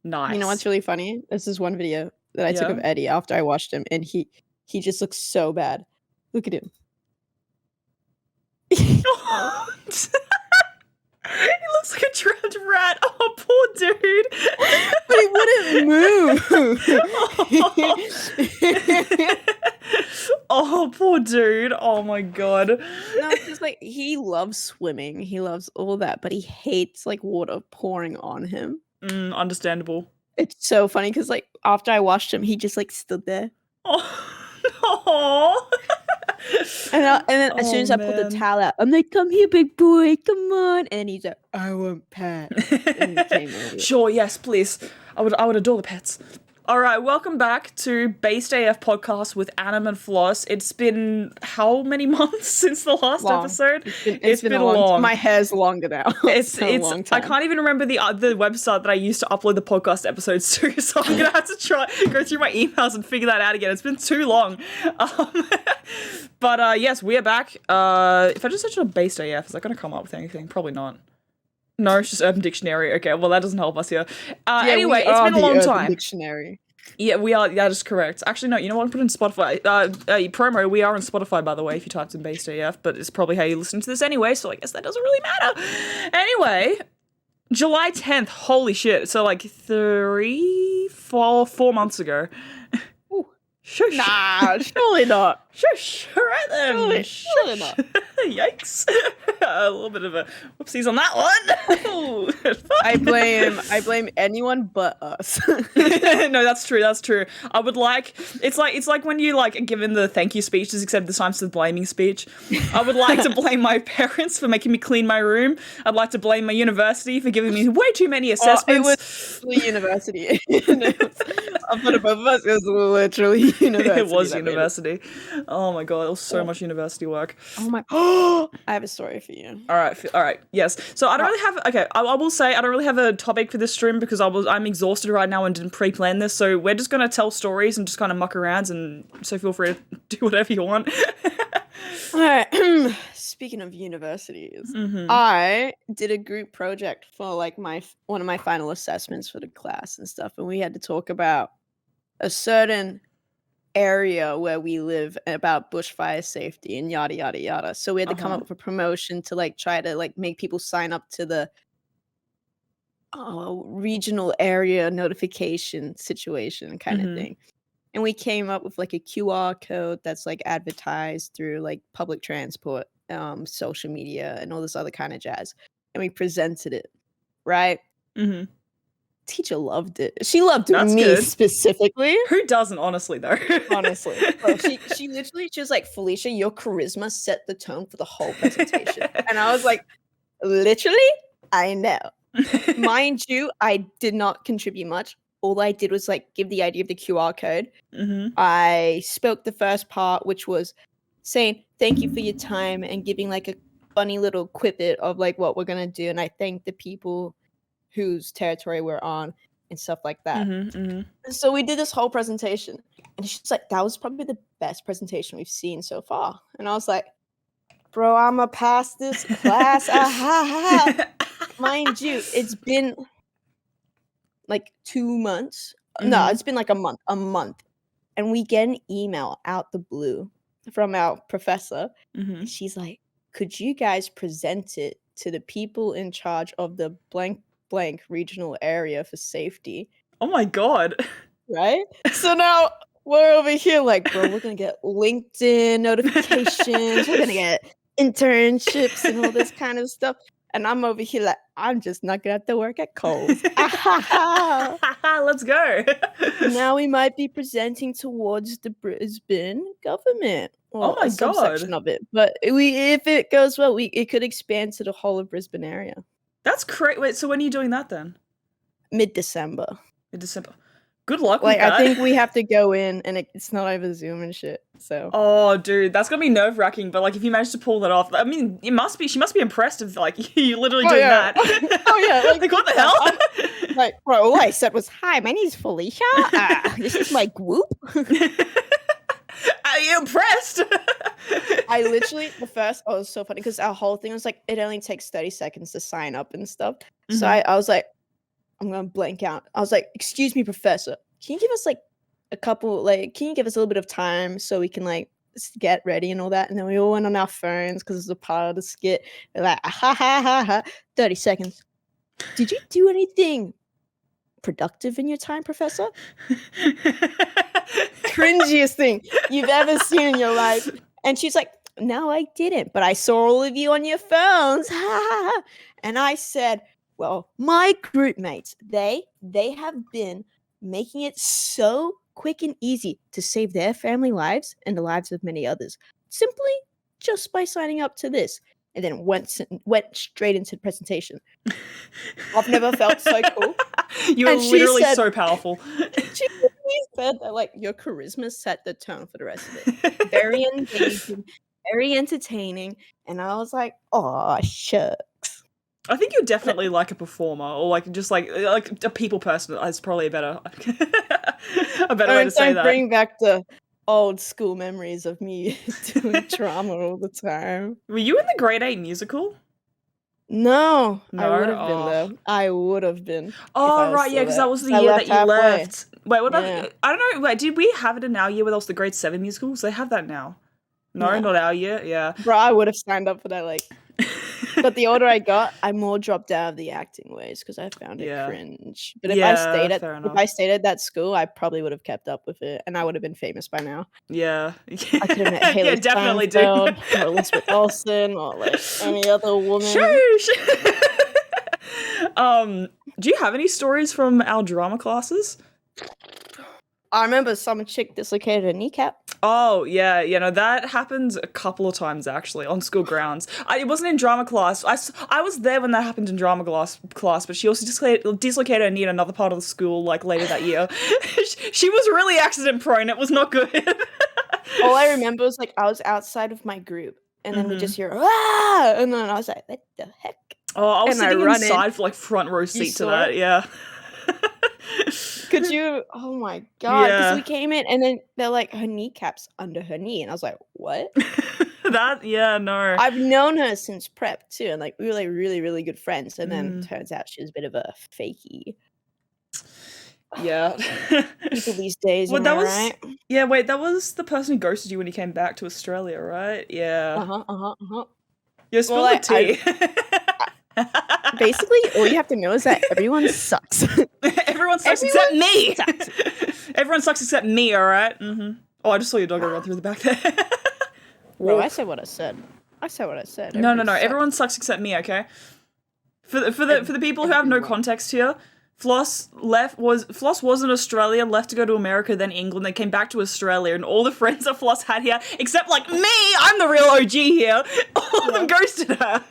You know what's Nice. really funny? This is one video that I took of Yeah. Eddie after I watched him, and he just looks so bad. Look at him. He looks like a trapped rat. Oh, poor dude. But he wouldn't move. Oh, poor dude. Oh my god. No, because like he loves swimming. He loves all that, but he hates like water pouring on him. Understandable. It's so funny because like after I watched him, he just like stood there. Oh. And then as soon as I pulled the towel out, I'm like, "Come here, big boy, come on!" And he's like, "I want pet." And he came over. Sure, yes, please. I would adore the pets. All right, welcome back to Based AF podcast with Anim and Floss. It's been how many months since the last episode? It's been long. My hair's longer now. It's a long time. I can't even remember the website that I used to upload the podcast episodes to, so I'm gonna have to go through my emails and figure that out again. It's been too long. But yes, we are back. If I just search on Based AF, is that gonna come up with anything? Probably not. No, it's just Urban Dictionary. Okay, well that doesn't help us here. Anyway, it's been a long time. Dictionary. Yeah, we are. That is correct. Actually, no. You know what? Put in Spotify. Promo. We are on Spotify, by the way. If you typed in Based AF, but it's probably how you listen to this anyway. So I guess that doesn't really matter. Anyway, July 10th. Holy shit! So like 4 months ago. Shush. Nah, surely not. Shush. All right then. Surely not. Yikes. A little bit of a whoopsies on that one. I blame anyone but us. No, that's true. That's true. I would like it's like when you like given the thank you speeches, except this time it's the blaming speech. I would like to blame my parents for making me clean my room. I'd like to blame my university for giving me way too many assessments. It was the university. For both of us, it was literally university. It was university. Oh my god, it was so much university work. Oh my. I have a story for you. All right. Yes. So I don't really have. Okay, I will say I don't really have a topic for this stream because I'm exhausted right now and didn't pre-plan this. So we're just gonna tell stories and just kind of muck around, and so feel free to do whatever you want. All right. Speaking of universities, I did a group project for like one of my final assessments for the class and stuff, and we had to talk about a certain area where we live about bushfire safety and yada yada yada. So we had to come up with a promotion to like try to like make people sign up to the regional area notification situation kind of thing. And we came up with like a QR code that's like advertised through like public transport, social media, and all this other kind of jazz. And we presented it, right? Teacher loved it. She loved me specifically. Who doesn't, honestly, though? Honestly. Bro, she was like, Felicia, your charisma set the tone for the whole presentation. And I was like, literally? I know. Mind you, I did not contribute much. All I did was like give the idea of the QR code. I spoke the first part, which was saying thank you for your time and giving like a funny little quippet of like what we're gonna do. And I thank the people whose territory we're on and stuff like that. And so we did this whole presentation, and she's like, that was probably the best presentation we've seen so far. And I was like, bro, I'ma pass this class. Mind you, it's been like 2 months. No, it's been like a month. And we get an email out the blue from our professor. And she's like, could you guys present it to the people in charge of the blank regional area for safety? Oh my god. Right? So now we're over here like, bro, we're gonna get LinkedIn notifications, we're gonna get internships and all this kind of stuff. And I'm over here like, I'm just not gonna have to work at Kohl's. Let's go. Now we might be presenting towards the Brisbane government. Oh my god. Section of it. But if it goes well, it could expand to the whole of Brisbane area. That's great. Wait, so when are you doing that then? Mid-December. Good luck with that. I think we have to go in, and it's not over Zoom and shit. So. Oh, dude, that's gonna be nerve-wracking. But like, if you manage to pull that off, I mean, she must be impressed if like you literally doing that. Oh yeah, like what the hell? Like, bro, all I said was, "Hi, my name is Felicia. This is my group." Are you impressed? I literally it was so funny because our whole thing was like, it only takes 30 seconds to sign up and stuff. So I was like, I'm gonna blank out. I was like, "Excuse me, professor. Can you give us like a couple? Like, can you give us a little bit of time so we can like get ready and all that?" And then we all went on our phones because it was a part of the skit. We're like, ha ha ha ha. 30 seconds. Did you do anything productive in your time, professor? Cringiest thing you've ever seen in your life. And she's like, "No, I didn't, but I saw all of you on your phones." And I said, "Well, my group mates, they have been making it so quick and easy to save their family lives and the lives of many others, simply just by signing up to this." And then went straight into the presentation. I've never felt so cool. You were And she literally said- so powerful. She literally said that like your charisma set the tone for the rest of it. Very engaging, very entertaining, and I was like, "Oh shucks." I think you're definitely like a performer, or like just like a people person. Is probably a better way to say that. Bring back the old school memories of me doing drama all the time. Were you in the grade 8 musical? No, I No? would have been though. I would have been. if I Oh was right, still yeah, because there, that was the 'cause I year that you halfway. left. Wait, what about? Yeah. I don't know. Wait, did we have it in our year with also the grade 7 musicals? They have that now. No, No. not our year. Yeah. Bro, I would have signed up for that like. But the older I got, I more dropped out of the acting ways because I found it Yeah. cringe. But if Yeah, I stayed fair if enough. I stayed at that school, I probably would have kept up with it, and I would have been famous by now. Yeah. I could have met Haley Yeah, definitely, Steinfeld dude. or Elizabeth Olsen or like any other woman. Shush. Do you have any stories from our drama classes? I remember some chick dislocated her kneecap. Oh, yeah, no, that happens a couple of times, actually, on school grounds. It wasn't in drama class. I was there when that happened in drama class, but she also dislocated her knee in another part of the school, like, later that year. She was really accident-prone. It was not good. All I remember was, like, I was outside with my group, and then we just hear, "Ah!" And then I was like, "What the heck?" Oh, I was And sitting run in. inside for, like, front row seat to saw that, it? yeah. Could you? Oh my god! Because Yeah. we came in, and then they're like, her kneecap's under her knee, and I was like, "What?" Yeah, no. I've known her since prep too, and like we were like really, really good friends. And then turns out she was a bit of a fakey. Yeah. People these days, Well, am that I was right? yeah. Wait, that was the person who ghosted you when you came back to Australia, right? Yeah. Yeah, spill Well, the tea. basically, all you have to know is that everyone sucks. Everyone sucks except me. sucks. Everyone sucks except me. All right. Oh, I just saw your dog run through the back there. Bro, I said what I said. I said what I said. No. Everybody sucks. Everyone sucks except me. Okay. For the people who have no context here, Floss was in Australia, left to go to America, then England, then came back to Australia, and all the friends that Floss had here, except like me, I'm the real OG here. All of them ghosted her.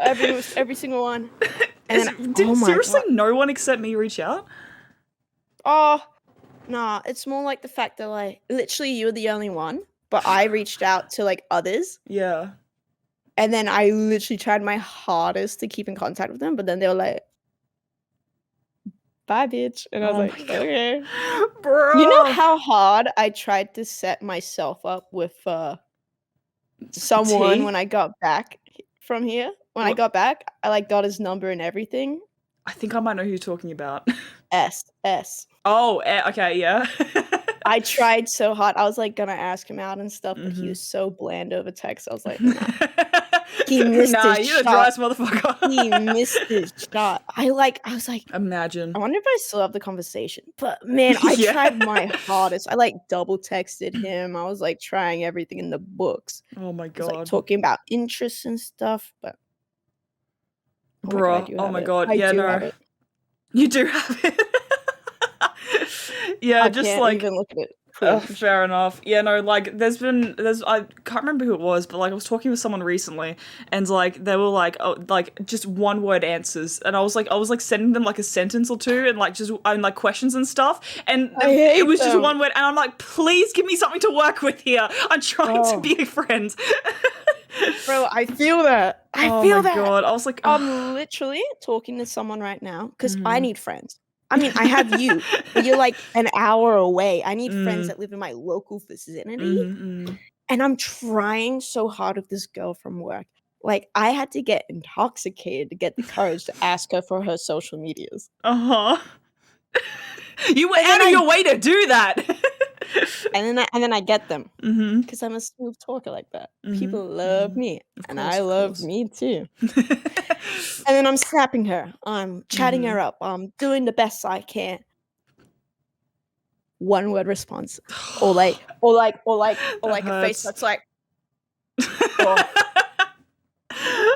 Every single one. And then, Did oh my seriously God. no one except me reach out? Oh, nah. It's more like the fact that like literally you were the only one, but I reached out to like others, Yeah. and then I literally tried my hardest to keep in contact with them, but then they were like, "Bye, bitch," and I was Oh like, my God. "Okay." Bro. You know how hard I tried to set myself up with someone Tea? when I got back from here? When I What? got back, I like got his number and everything. I think I might know who you're talking about. S. Oh, okay, yeah. I tried so hard. I was like gonna ask him out and stuff, but he was so bland over text. I was like, nah. He missed Nah, his you're the shot. driest motherfucker. He missed his shot. I was like, Imagine. I wonder if I still have the conversation. But man, I Yeah. tried my hardest. I like double texted him. I was like trying everything in the books. Oh my I was like God. talking about interests and stuff, but Bro, oh my God. I Yeah, do no. have it. You do have it. Yeah, I just can't like even look at it. fair enough. Yeah, no, like I can't remember who it was, but like I was talking with someone recently, and like they were like, oh, like just one word answers, and I was like sending them like a sentence or two, and like just like questions and stuff, and I hate it was just them. one word, and I'm like, please give me something to work with here. I'm trying to be a friend. Bro, I feel that. I Oh feel my that. God, I was like, I'm literally talking to someone right now because I need friends. I mean, I have you, but you're like an hour away. I need friends that live in my local vicinity. And I'm trying so hard with this girl from work. Like, I had to get intoxicated to get the courage to ask her for her social medias. You went out of your way to do that. And then I get them. Mm-hmm. Because I'm a smooth talker like that. Mhm, People love me. Of And course, I of love course. me too. And then I'm snapping her. I'm chatting her up. I'm doing the best I can. One word response. Or a face hurts. that's like, oh.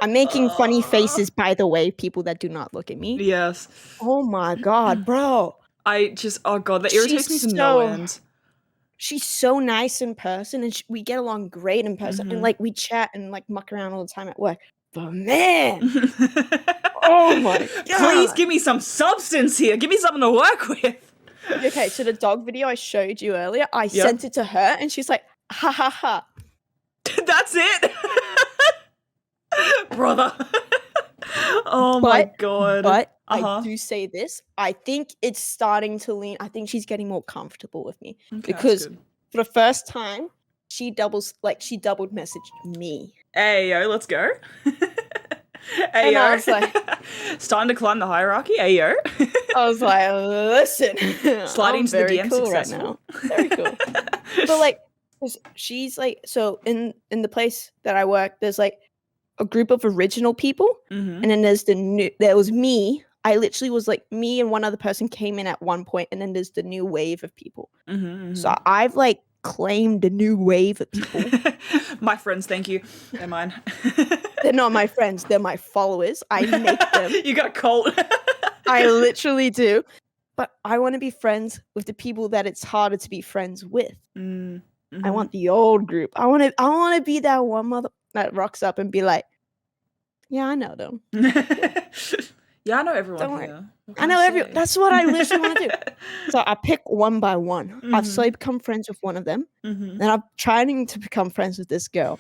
I'm making funny faces, by the way, people that do not look at me. Yes. Oh my God, bro. Oh God, that irritates me to no end. She's so nice in person, and we get along great in person. And like we chat and like muck around all the time at work. But man, oh my God. Please give me some substance here. Give me something to work with. Okay, so the dog video I showed you earlier, I sent it to her, and she's like, ha ha ha. That's it? Brother. Oh my God. But I do say this. I think it's starting to lean. I think she's getting more comfortable with me. Okay, because for the first time, she doubled messaged me. Hey, yo, let's go. Hey, And yo. I was like, starting to climb the hierarchy. Hey, yo. I was like, listen, sliding I'm to the very DM cool successful. right now. Very cool. But like, she's like, so in the place that I work, there's like a group of original people, and then there was me. I literally was like, me and one other person came in at one point, and then there's the new wave of people. So I've like claimed the new wave of people. My friends, thank you. They're mine. They're not my friends. They're my followers. I make them. You got a cult. I literally do. But I want to be friends with the people that it's harder to be friends with. I want the old group. I want to be that one mother that rocks up and be like, yeah, I know them. Yeah, I know everyone. Don't worry. I know everyone. That's what I literally want to do. So I pick one by one. I've slowly become friends with one of them. Then I'm trying to become friends with this girl.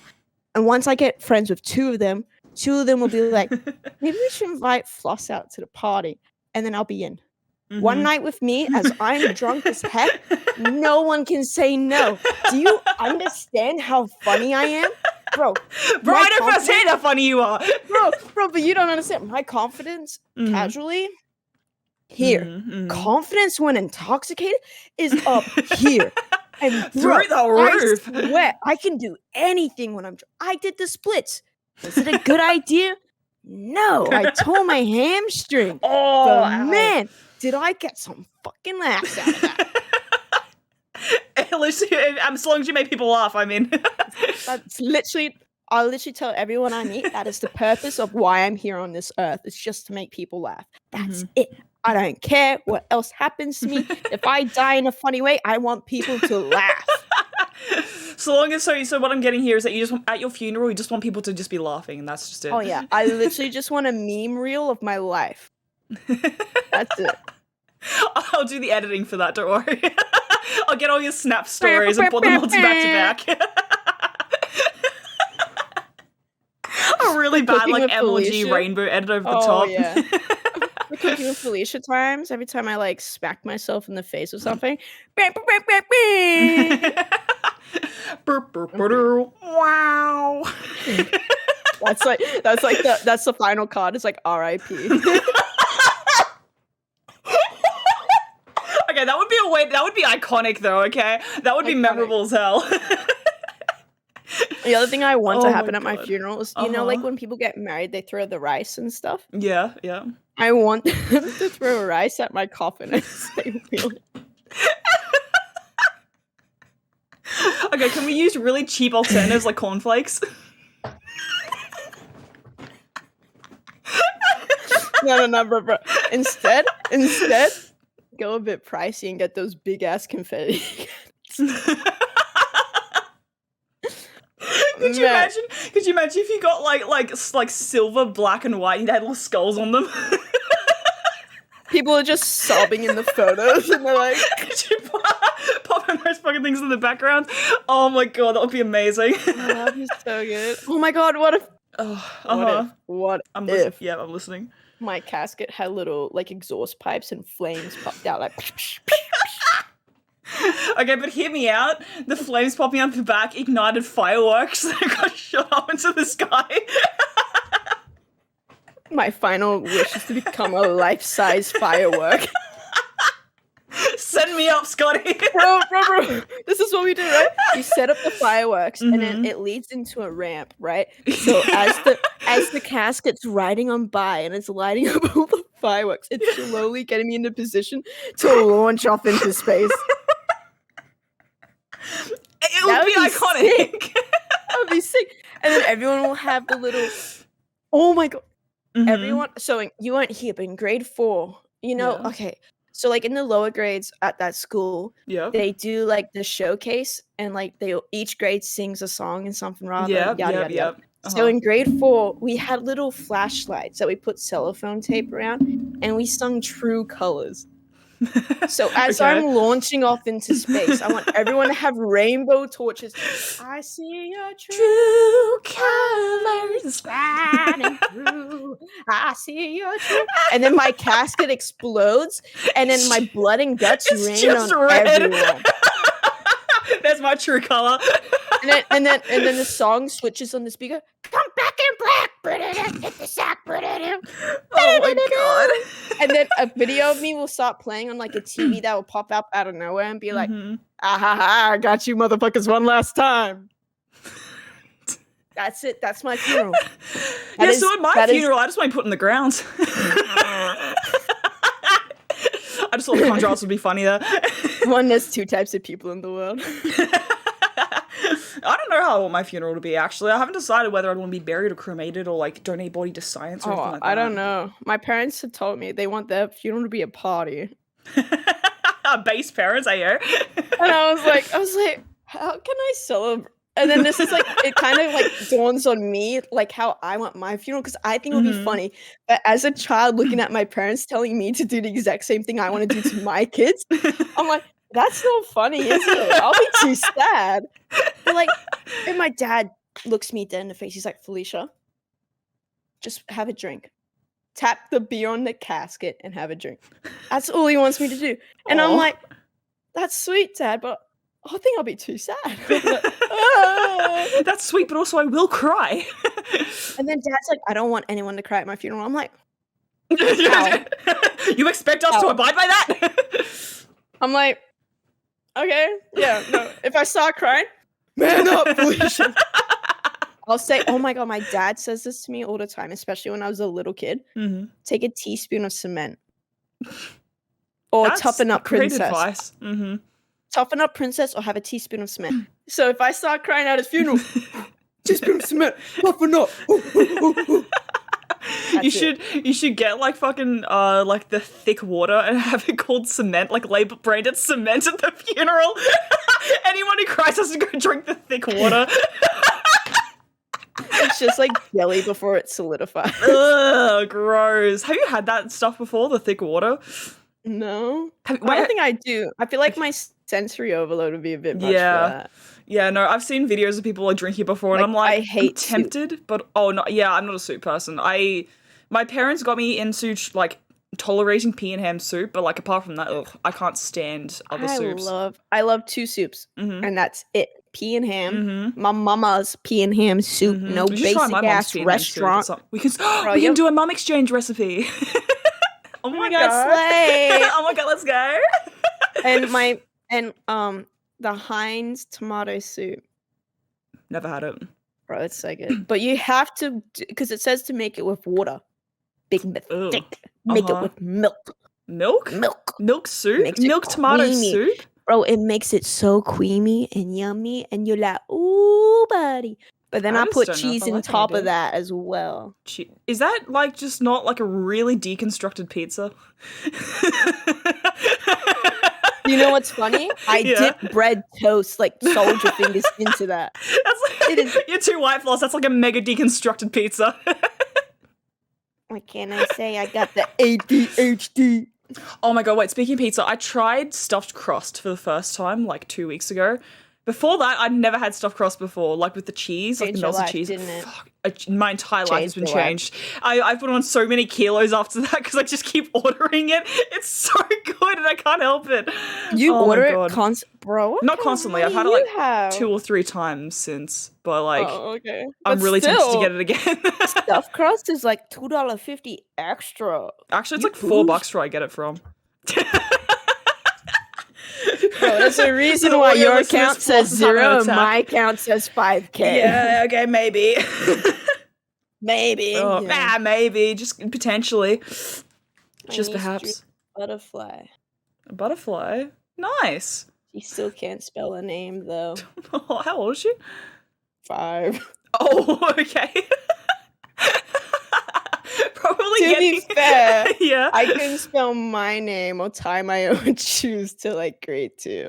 And once I get friends with two of them will be like, maybe we should invite Floss out to the party. And then I'll be in. One night with me, as I'm drunk as heck, no one can say no. Do you understand how funny I am? Bro, I know firsthand how funny you are. Bro, but you don't understand. My confidence, casually, here. Confidence when intoxicated is up here. And bro, through the roof. I swear, I can do anything when I'm drunk. I did the splits. Was it a good idea? No, I tore my hamstring. Oh, but man, did I get some fucking laughs out of that. As long as you make people laugh, I mean. That's literally, I'll literally tell everyone I meet that is the purpose of why I'm here on this earth. It's just to make people laugh. That's it. I don't care what else happens to me. If I die in a funny way, I want people to laugh. So what I'm getting here is that you just want, at your funeral, you just want people to just be laughing, and that's just it. Oh yeah, I literally just want a meme reel of my life. That's it. I'll do the editing for that, don't worry. I'll get all your snap stories and put them all back to back. A really bad like MLG rainbow edit over the top. Yeah. The Cooking with Felicia times, every time I like smack myself in the face with something. Wow. That's the final card. It's like R.I.P. Okay, that would be iconic though, okay? That would be memorable as hell. The other thing I want to happen at my funeral is, you know, like when people get married, they throw the rice and stuff? Yeah. I want them to throw rice at my coffin and say, okay, can we use really cheap alternatives like cornflakes? No, bro. Instead, go a bit pricey and get those big ass confetti. Could you imagine if you got like silver, black, and white and had little skulls on them? People are just sobbing in the photos and they're like, could you pop in those fucking things in the background? Oh my god, that would be amazing. Oh, that'd be so good. Oh my god, what if what if yeah, I'm listening. My casket had little like exhaust pipes and flames popped out like okay, but hear me out. The flames popping out the back ignited fireworks that got shot up into the sky. My final wish is to become a life-size firework. Send me up, Scotty. Bro. This is what we do, right? You set up the fireworks, and then it leads into a ramp, right? So as the casket's riding on by and it's lighting up all the fireworks, it's slowly getting me into position to launch off into space. It would be iconic. That would be sick. And then everyone will have the little. Oh my god! Everyone. So you weren't here, but in grade 4, okay. So like in the lower grades at that school, they do like the showcase, and like each grade sings a song and something rather. Yada. So in grade 4, we had little flashlights that we put cellophane tape around, and we sung True Colors. So as I'm launching off into space, I want everyone to have rainbow torches. I see your true colors shining through. I see your true. And then my casket explodes, and then my blood and guts rain on everyone. There's my true color. And then the song switches on the speaker. Come back in black. Hit the sack. Oh my god. And then a video of me will start playing on like a TV that will pop up out of nowhere and be like, I got you motherfuckers one last time. That's it. That's my funeral. So at my funeral, I just want to put in the ground. I just thought the contrast would be funny there. One, there's 2 types of people in the world. I don't know how I want my funeral to be, actually. I haven't decided whether I want to be buried or cremated or, like, donate body to science or anything like that. I don't know. My parents have told me they want their funeral to be a party. Base parents, I hear. And I was like, how can I celebrate? And then this is like, it kind of like dawns on me, like how I want my funeral, because I think it would be funny. But as a child looking at my parents telling me to do the exact same thing I want to do to my kids, I'm like, that's not funny, is it? I'll be too sad. But like, and my dad looks me dead in the face. He's like, Felicia, just have a drink. Tap the beer on the casket and have a drink. That's all he wants me to do. And I'm like, that's sweet, Dad, but I think I'll be too sad. That's sweet, but also I will cry. And then Dad's like, I don't want anyone to cry at my funeral. I'm like, you expect us to abide by that? I'm like, okay, yeah, no. If I start crying, man up, Felicia. I'll say, oh my god, my dad says this to me all the time, especially when I was a little kid. Take a teaspoon of cement. Or That's toughen up, princess. Great advice. Toughen up, princess, or have a teaspoon of cement. So if I start crying at his funeral, teaspoon of cement, toughen up. You should get like fucking like the thick water and have it called cement, like label branded cement at the funeral. Anyone who cries has to go drink the thick water. It's just like jelly before it solidifies. Ugh, gross. Have you had that stuff before, the thick water? No. I don't think I do. I feel like my sensory overload would be a bit much for that. Yeah, no, I've seen videos of people like drinking it before, and I'm like, I'm tempted, but I'm not a soup person. My parents got me into like tolerating pea and ham soup, but like apart from that, I can't stand other soups. I love 2 soups, and that's it. Pea and ham. My mama's pea and ham soup. No basic ass restaurant. We can do a mum exchange recipe. Oh my god, slay! Oh my god, let's go. And the Heinz tomato soup. Never had it. Bro, it's so good. But you have to, because it says to make it with water. Big mistake. Make it with milk. Milk? Milk soup? Milk tomato soup? Bro, it makes it so creamy and yummy, and you're like, ooh, buddy. But then I put cheese on top of that as well. Is that like just not like a really deconstructed pizza? You know what's funny? I dip bread toast like soldier fingers into that. That's like, you're too white, Floss. That's like a mega deconstructed pizza. What can I say? I got the ADHD. Oh my god, wait, speaking of pizza, I tried stuffed crust for the first time like 2 weeks ago. Before that, I'd never had stuffed crust before, like with the cheese, like the melted cheese. Didn't it? Fuck, my entire life has been changed. I've put on so many kilos after that because I just keep ordering it. It's so good and I can't help it. You Oh my order it God. bro, what Not kind of constantly. I've money had it you like have? 2 or 3 times since, but like Oh, okay. I'm But really tempted to still, get it again. stuffed crust is like $2.50 extra. Actually, it's You like bougie. $4 where I get it from. Bro, there's a For reason the why audio your listeners, account Floss says is having an 0 and my attack. account says 5K. Yeah, okay, maybe. Maybe. Oh, Yeah. maybe, just potentially. My Just niece drew perhaps. a butterfly. A butterfly? Nice. She still can't spell a name though. How old is she? 5. Oh, okay. Probably To getting be fair, yeah. I couldn't spell my name or tie my own shoes till like grade 2.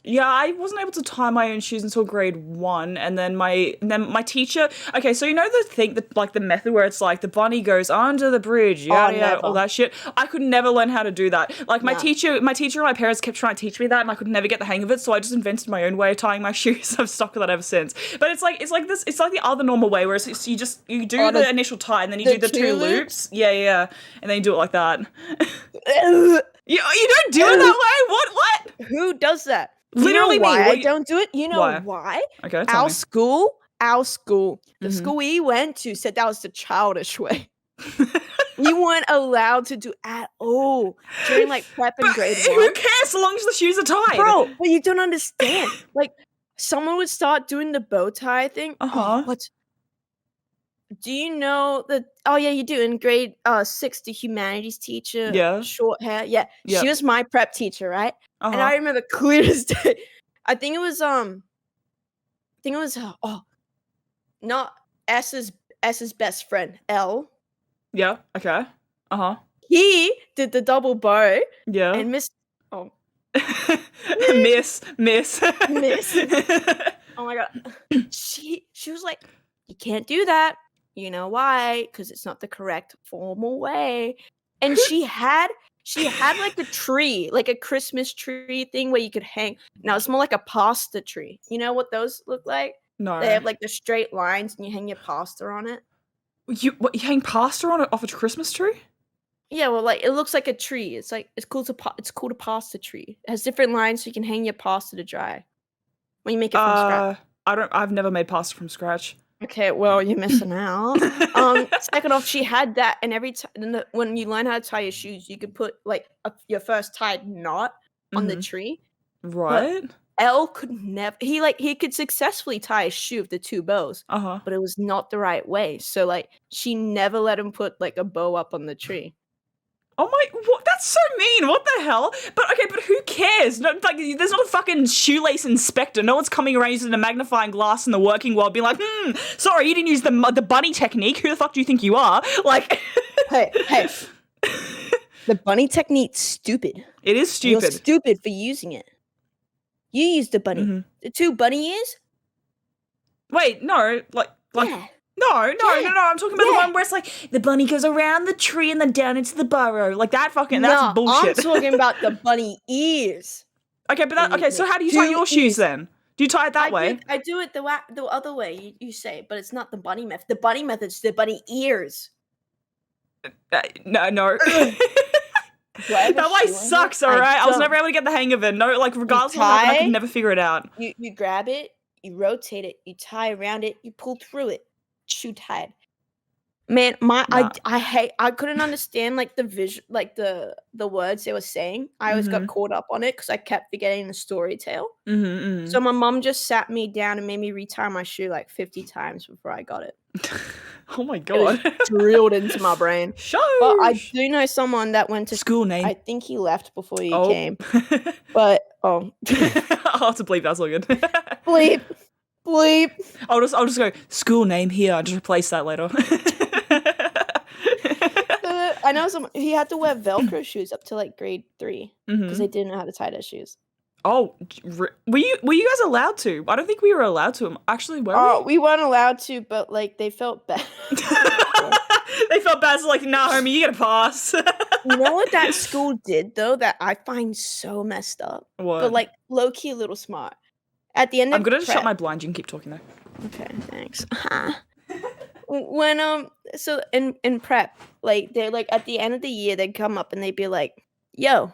Yeah, I wasn't able to tie my own shoes until grade 1, and then my teacher. Okay, so you know the thing that like the method where it's like the bunny goes under the bridge, yada yada, all Never. that shit. I could never learn how to do that. Like my Nah. teacher and my parents kept trying to teach me that, and I could never get the hang of it. So I just invented my own way of tying my shoes. I've stuck with that ever since. But it's like this. It's like the other normal way, where it's you do the initial tie, and then you do the 2 loops. Yeah, and then you do it like that. You don't do it that way. What? Who does that? Literally you know me. why What I you- don't do it? You know Why? why? Okay, tell me. Our school, the Mhm. school we went to said that was the childish way. We weren't allowed to do at all during like prep and But grade who 1. cares so long as the shoes are tied? Bro, but you don't understand. Like someone would start doing the bow tie thing. Uh-huh. What? Do you know that? Oh yeah, you do. In grade 6, the humanities teacher, Yeah. short hair. Yeah, Yep. she was my prep teacher, right? And Uh-huh. I remember clear as day. I think it was not S's best friend, L. Yeah. Okay. Uh-huh. He did the double bow Yeah. and Miss oh miss. Miss. Oh my god. She was like, you can't do that. You know why? Because it's not the correct formal way. And she had like a tree, like a Christmas tree thing where you could hang. Now it's more like a pasta tree. You know what those look like? No. They have like the straight lines and you hang your pasta on it. You hang pasta on it off a Christmas tree? Yeah, well, like it looks like a tree. It's like it's called a pasta tree. It has different lines so you can hang your pasta to dry when you make it from scratch. I've never made pasta from scratch. Okay, well, you're missing out. Second off, she had that, and every time when you learn how to tie your shoes, you could put like your first tied knot on the tree. Right. But L could never. He could successfully tie a shoe with the 2 bows, Uh-huh. but it was not the right way. So like she never let him put like a bow up on the tree. Oh my, what? That's so mean. What the hell? But who cares? No, like, there's not a fucking shoelace inspector. No one's coming around using a magnifying glass in the working world being like, sorry, you didn't use the bunny technique. Who the fuck do you think you are? Like, Hey. The bunny technique's stupid. It is stupid. You're stupid for using it. You used the bunny. Mm-hmm. The 2 bunny ears? Wait, no, like, Yeah. No. I'm talking about the one where it's like the bunny goes around the tree and then down into the burrow. Like that fucking, that's bullshit. I'm talking about the bunny ears. Okay, but so how do you tie your shoes then? Do you tie it that way? I do it the other way, you say, but it's not the bunny method. The bunny method's the bunny ears. No. That way sucks, alright? I was never able to get the hang of it. No, like, regardless of what happened, I could never figure it out. You grab it, you rotate it, you tie around it, you pull through it. Shoe tied. Man, I couldn't understand like the vision, like the words they were saying. I always got caught up on it because I kept forgetting the story tale. So my mom just sat me down and made me retie my shoe like 50 times before I got it. Oh my god. It was drilled into my brain. Shush. But I do know someone that went to school name. I think he left before you came. But I'll have to bleep, that's all good. bleep. I'll just go school name here. I'll just replace that later. I know he had to wear Velcro shoes up to like grade 3 because they didn't know how to tie their shoes. Oh, were you guys allowed to? I don't think we were allowed to. Actually, were we? We weren't allowed to, but like they felt bad. They felt bad, so like, nah, homie, you get a pass. You know what that school did though that I find so messed up? What? But like low key a little smart. At the end of I'm gonna shut my blind. You can keep talking though. Okay, thanks. When so in prep, like they're like at the end of the year they'd come up and they'd be like, yo,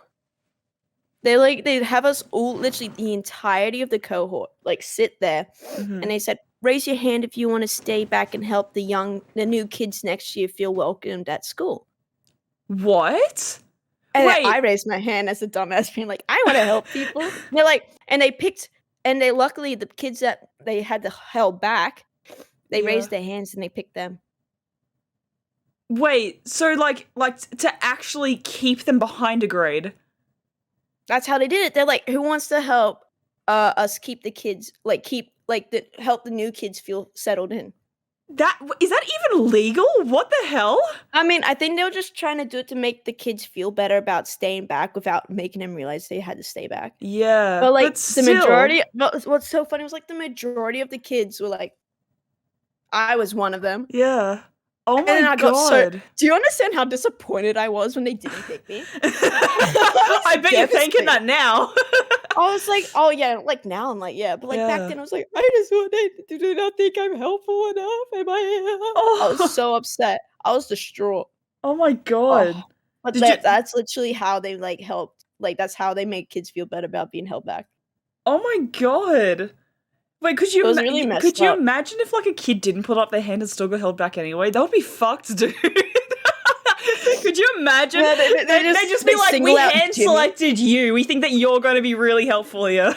they'd have us all, literally the entirety of the cohort, like sit there, and they said, raise your hand if you want to stay back and help the new kids next year feel welcomed at school. What? And Wait. I raised my hand as a dumbass, being like, I want to help people. They're like, and they picked, and they luckily the kids that they had to held back, they raised their hands and they picked them. Wait, so like to actually keep them behind a grade? That's how they did it. They're like, who wants to help us keep the kids, help the new kids feel settled in? Is that even legal? What the hell? I mean, I think they were just trying to do it to make the kids feel better about staying back without making them realize they had to stay back. Yeah, but like still. the majority. What's so funny was like the majority of the kids were like, I was one of them. Yeah. Oh my god. Do you understand how disappointed I was when they didn't pick me? I bet you're thinking that now. I was like, oh yeah, like now I'm like, yeah. But like back then I was like, I just wanted to do not think I'm helpful enough. Am I? I was so upset. I was distraught. Oh my god. But that's literally how they like helped. Like that's how they make kids feel better about being held back. Oh my god. Wait, could you imagine if like a kid didn't put up their hand and still got held back anyway? That would be fucked, dude. Could you imagine? Yeah, they'd just be like, we hand selected you. We think that you're going to be really helpful here.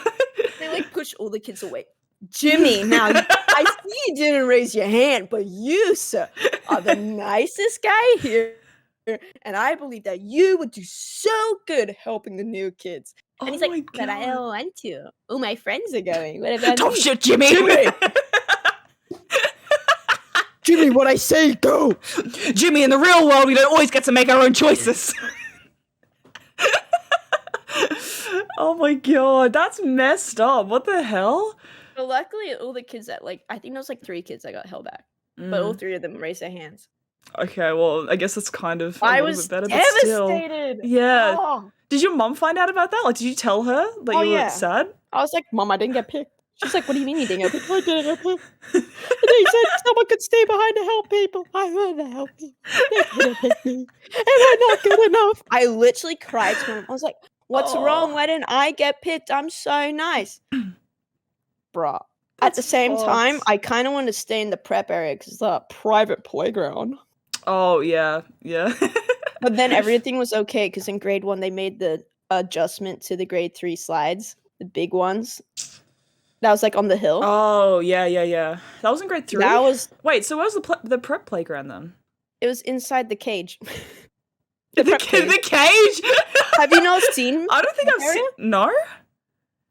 They like push all the kids away. Jimmy, now I see you didn't raise your hand, but you, sir, are the nicest guy here. And I believe that you would do so good helping the new kids. And he's like, but I don't want to. Oh, my friends are going. What about Top me? shit, Jimmy! Jimmy, what I say, go! Jimmy, in the real world, we don't always get to make our own choices. Oh my god, that's messed up. What the hell? But luckily, all the kids that, like, I think there was like 3 kids that got held back. But all 3 of them raised their hands. Okay, well, I guess that's kind of a little bit better, but still. Yeah. Oh. Did your mom find out about that? Like, did you tell her that you were sad? I was like, Mom, I didn't get picked. She's like, what do you mean you didn't get picked? I didn't get picked. And they said someone could stay behind to help people. I want to help people. They couldn't pick me. Am I not good enough? I literally cried to him. I was like, what's wrong? Why didn't I get picked? I'm so nice. Bruh. At the same time, I kind of want to stay in the prep area because it's a private playground. Oh, yeah. Yeah. But then everything was okay because in grade 1, they made the adjustment to the grade 3 slides, the big ones. That was like on the hill. Oh, yeah. That was in grade 3? That was... Wait, so where was the prep playground then? It was inside the cage. The cage? Have you not seen I don't think I've seen... No?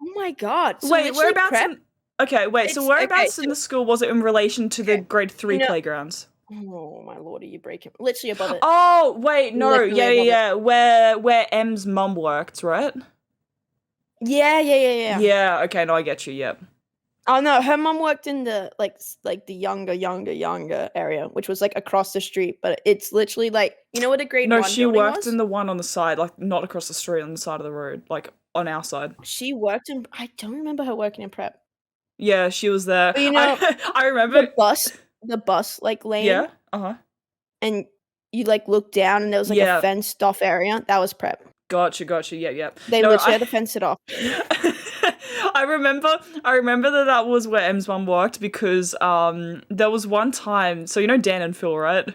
Oh my god. So wait, whereabouts whereabouts in the school was it in relation to the grade 3 playgrounds? Oh my lord, are you breaking? Literally above it. Oh wait, no, yeah. Where M's mum worked, right? Yeah. Yeah. Okay, no, I get you. Yep. Oh no, her mum worked in the like the younger area, which was like across the street. But it's literally like what a grade 1 she worked in the one on the side, like not across the street, on the side of the road, like on our side. She worked in. I don't remember her working in prep. Yeah, she was there. But I remember the bus like lane. Yeah. And you like look down and there was like a fenced off area. That was prep. Gotcha. Yeah. They literally had to fence it off. I remember that was where Em's mum worked because there was one time. So Dan and Phil, right?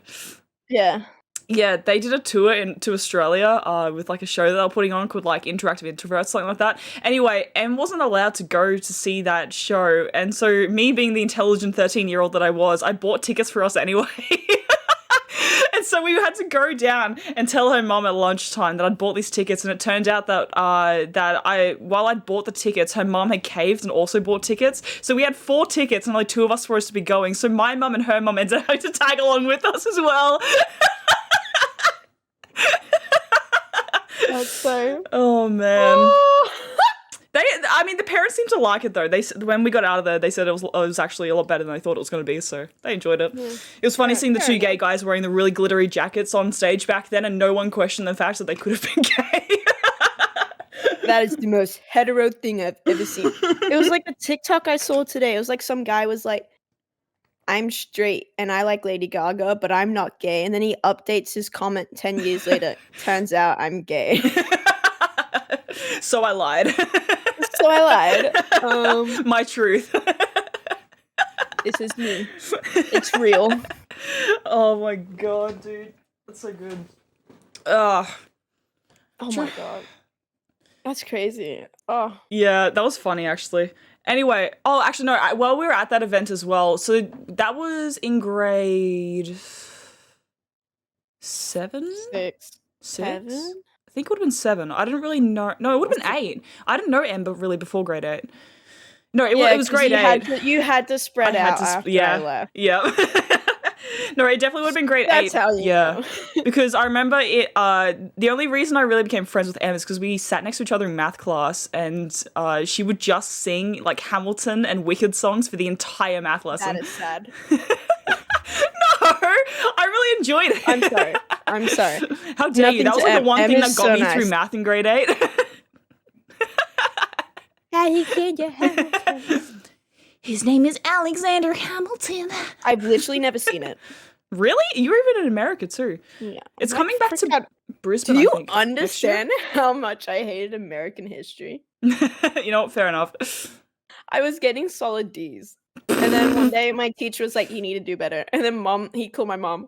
Yeah. Yeah, they did a tour to Australia with like a show that they were putting on called like Interactive Introverts, something like that. Anyway, Em wasn't allowed to go to see that show. And so me being the intelligent 13-year-old that I was, I bought tickets for us anyway. And so we had to go down and tell her mum at lunchtime that I'd bought these tickets, and it turned out that while I'd bought the tickets, her mum had caved and also bought tickets. So we had 4 tickets and only 2 of us were supposed to be going. So my mum and her mum ended up having to tag along with us as well. That's so... Oh, man. The parents seemed to like it, though. When we got out of there, they said it was actually a lot better than they thought it was going to be, so they enjoyed it. Yeah. It was funny seeing the 2 gay guys wearing the really glittery jackets on stage back then, and no one questioned the fact that they could have been gay. That is the most hetero thing I've ever seen. It was like a TikTok I saw today. It was like some guy was like, I'm straight and I like Lady Gaga, but I'm not gay. And then he updates his comment 10 years later. Turns out I'm gay. So I lied. So I lied. My truth. This is me. It's real. Oh my god, dude. That's so good. Ugh. Oh my god. That's crazy. Oh. Yeah, that was funny actually. Anyway, actually no, well, we were at that event as well. So that was in grade 7? 6. 6? 7? I think it would have been 7. I didn't really know. No, it would have been 8. I didn't know Ember really before grade 8. No, it was grade 8. You had to spread out after I left. Yeah. No, it definitely would have been grade 8. That's how you know. Because I remember it, the only reason I really became friends with Em is because we sat next to each other in math class, and she would just sing like Hamilton and Wicked songs for the entire math lesson. That is sad. No, I really enjoyed it. I'm sorry. How dare you? That was like the one thing that got me through math in grade 8. His name is Alexander Hamilton. I've literally never seen it. Really? You were even in America too. Yeah. It's coming back to Brisbane. Do you I think, understand how much I hated American history? You know what? Fair enough. I was getting solid D's. And then one day my teacher was like, you need to do better. And then he called my mom.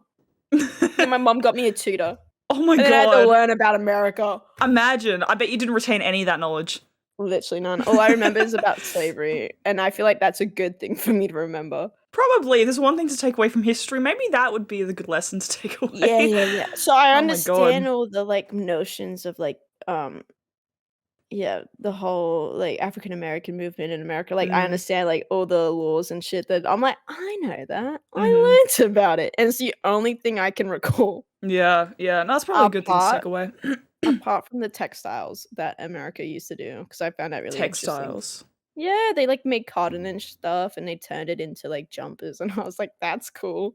And my mom got me a tutor. Oh my god. And then I had to learn about America. Imagine. I bet you didn't retain any of that knowledge. Literally none. All I remember is about slavery. And I feel like that's a good thing for me to remember. Probably. There's one thing to take away from history. Maybe that would be the good lesson to take away. Yeah. So I understand all the like notions of like the whole like African American movement in America. Like I understand like all the laws and shit that I'm like, I know that. I learned about it. And it's the only thing I can recall. Yeah. No, that's probably a good thing to take away. Apart from the textiles that America used to do, because I found that really Textiles. Yeah, they like made cotton and stuff, and they turned it into like jumpers, and I was like, "That's cool."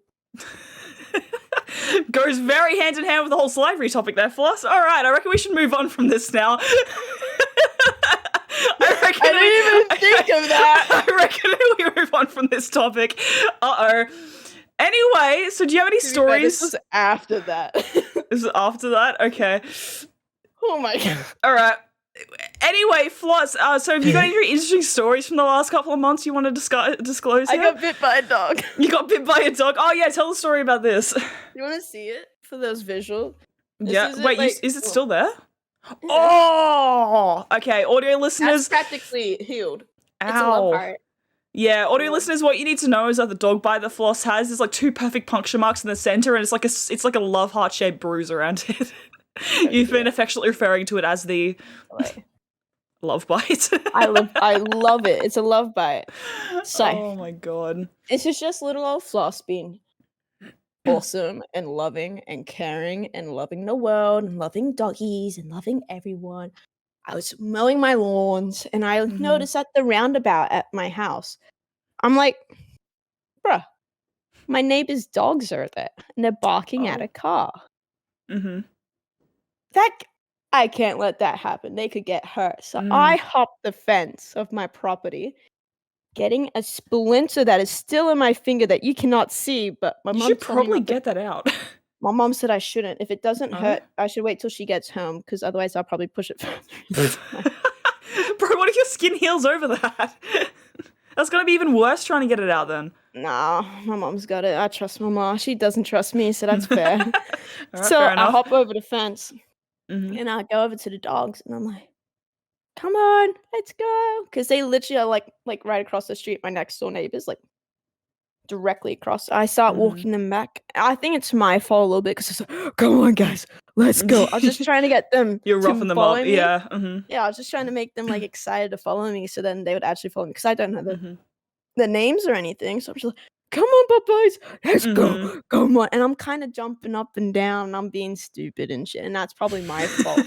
Goes very hand in hand with the whole slavery topic there, Floss. All right, I reckon we should move on from this now. I didn't even think of that. I reckon we move on from this topic. Uh-oh. Anyway, so do you have any stories? This was after that. This is after that? Okay. Oh my god. All right. Anyway, Floss, so have you got any interesting stories from the last couple of months you want to disclose here? I got bit by a dog. You got bit by a dog? Oh yeah, tell the story about this. You want to see it for those visuals? Wait, is it still there? Yeah. Oh! Okay, audio listeners. That's practically healed. Ow. It's a love heart. Yeah, audio listeners, what you need to know is that the dog bite that Floss has is like 2 perfect puncture marks in the center, and it's like a love heart shaped bruise around it. You've been affectionately referring to it as the love bite. I love it. It's a love bite. So, oh my god. This is just little old Floss being awesome and loving and caring and loving the world and loving doggies and loving everyone. I was mowing my lawns and I noticed at the roundabout at my house, I'm like, bruh, my neighbor's dogs are there and they're barking at a car. I can't let that happen. They could get hurt. So I hopped the fence of my property, getting a splinter that is still in my finger that you cannot see, but my mom should probably get that out. My mom said I shouldn't. If it doesn't hurt, I should wait till she gets home, because otherwise I'll probably push it further. Bro, what if your skin heals over that? That's gonna be even worse trying to get it out then. Nah, my mom's got it. I trust my mom. She doesn't trust me, so that's fair. Right, so fair I hop over the fence and I go over to the dogs and I'm like, come on, let's go. Because they literally are like right across the street. My next door neighbor's like directly across. I start walking them back. I think it's my fault a little bit because it's like, come on, guys, let's go. I was just trying to get them. You're roughing them up, me. yeah. Yeah, I was just trying to make them like excited to follow me, so then they would actually follow me, because I don't know the names or anything. So I'm just like, come on, Popeyes, let's go, come on. And I'm kind of jumping up and down, and I'm being stupid and shit, and that's probably my fault.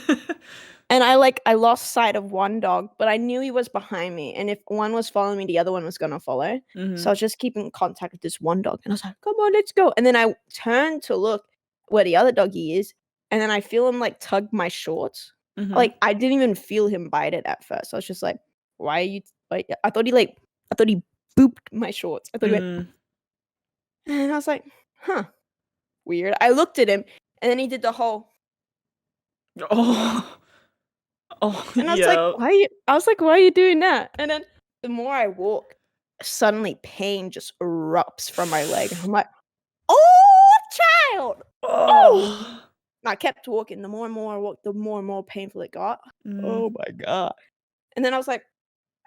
And I lost sight of one dog, but I knew he was behind me, and if one was following me, the other one was gonna follow. So I was just keeping contact with this one dog, and I was like, come on, let's go. And then I turned to look where the other doggy is, and then I feel him like tug my shorts. Like I didn't even feel him bite it at first. I was just like, why are you like, I thought he booped my shorts. I thought he went, and I was like, huh, weird. I looked at him, and then he did the whole Oh, And I was like, yeah. why are you doing that? And then the more I walk, suddenly pain just erupts from my leg. And I'm like, oh, child. Oh. Oh. And I kept walking. The more and more I walked, the more and more painful it got. Mm. Oh my God. And then I was like,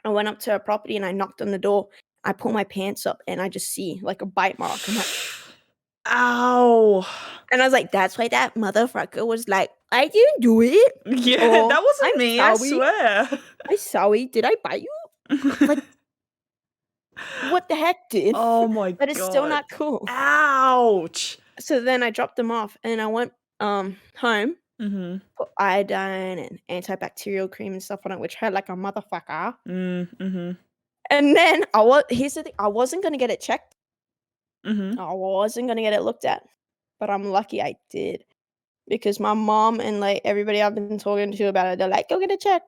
I went up to a property and I knocked on the door. I pull my pants up and I just see like a bite mark. I'm like, Ow. and I was like, that's why that motherfucker was like, I didn't do it. Yeah, Or that I'm wasn't me, I sorry. swear. I'm sorry. Did I bite you? Like, what the heck, dude? Oh my That is still god. not cool. Ouch. So then I dropped them off and I went home, Mhm. put iodine and antibacterial cream and stuff on it, which hurt like a motherfucker. Mhm. And then here's the thing, I wasn't gonna get it checked. Mhm. I wasn't gonna get it looked at. But I'm lucky I did. Because my mom and like everybody I've been talking to about it, they're like, go get it checked.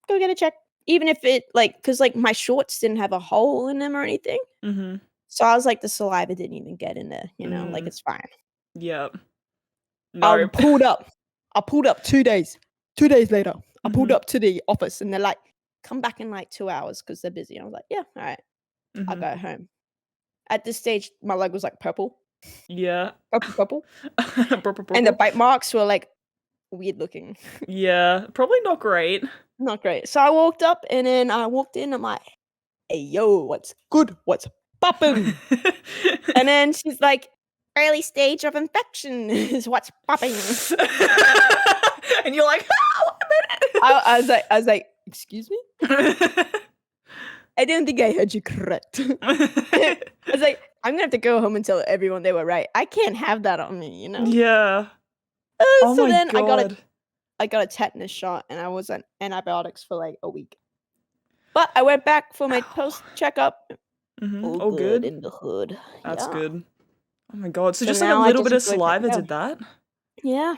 Go get it checked. Even if it like, cause like my shorts didn't have a hole in them or anything. Mhm. So I was like, the saliva didn't even get in there, like Mm. it's fine. Yep. I Nope. pulled up. I pulled up 2 days. 2 days later, I pulled Mhm. up to the office and they're like, "Come back in like 2 hours because 'cause they're busy." I was like, "Yeah, alright." I'll Mhm. go home. At this stage, my leg was like purple, Yeah. purple, purple, Purple, and the purple. bite marks were like weird looking. Yeah, probably not great. Not great. So I walked up and then I walked in, I'm like, "Hey, yo, what's good? What's poppin'?" And then she's like, "Early stage of infection is what's popping." And you're like, "Oh, I was like, "Excuse me? wait a I don't think I heard you correct." I minute." was like, "I'm gonna have to go home and tell everyone they were right. I can't have that on me?" Yeah. Oh So my then god. I got a tetanus shot and I was on antibiotics for like a week. But I went back for my Ow. post checkup. Mhm. All All good good? in the hood. That's Yeah. good. Oh my god. So So just like a now I little just bit of have to wait for it to saliva go. did that? Yeah.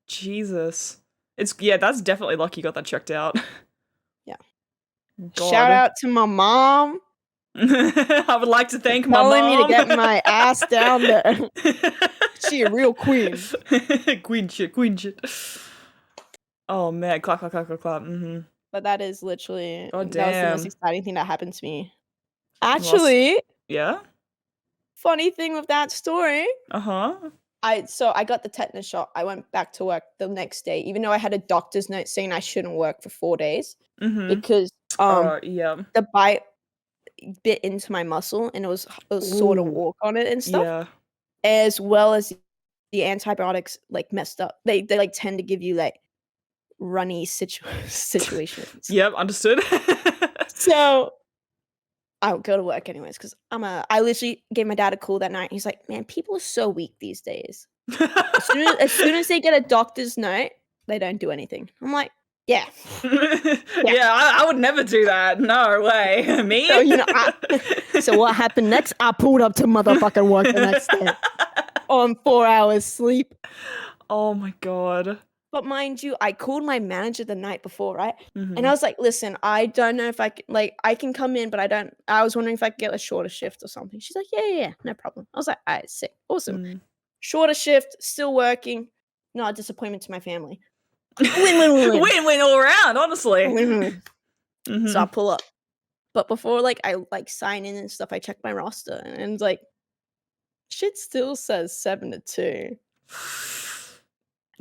Jesus. It's yeah, that's definitely lucky you got that checked out. Yeah. Shout God. out to my mom I would like to for thank my telling me to mom. get my ass down there. She a real queen. Queen shit, queen shit. Oh man, clap, clap, clap, clap, clap. Mhm. But that is literally Oh that was the most damn. exciting thing that happened to me. Lost. Actually, Yeah. funny thing with that story, Uh huh. I got the tetanus shot. I went back to work the next day, even though I had a doctor's note saying I shouldn't work for 4 days Mhm. because Yeah. the bite bit into my muscle and it was sore to Ooh. walk on it and stuff, Yeah. as well as the antibiotics like messed up. They like tend to give you like runny situations. Yep. Understood. So I would go to work anyways because I literally gave my dad a call that night. He's like, "Man, people are so weak these days. As soon as they get a doctor's note, they don't do anything." I'm like, "Yeah, yeah." Yeah, I would never do that. No way. So, Me? so what happened next? I pulled up to motherfucking work the next day on 4 hours sleep. Oh my god. But mind you, I called my manager the night before, right? And I Mhm. was like, "Listen, I don't know if I can come in, but I was wondering if I could get a shorter shift or something." She's like, "Yeah, yeah, yeah, no problem." I was like, "Alright, sick. Awesome." Mm. Shorter shift, still working, not a disappointment to my family. Win, win, win, win. Win-win all around, honestly. Win, win, win. So I Mhm. pull up. But before, like, I, like, sign in and stuff, I check my roster, and, like, shit still says 7 to 2.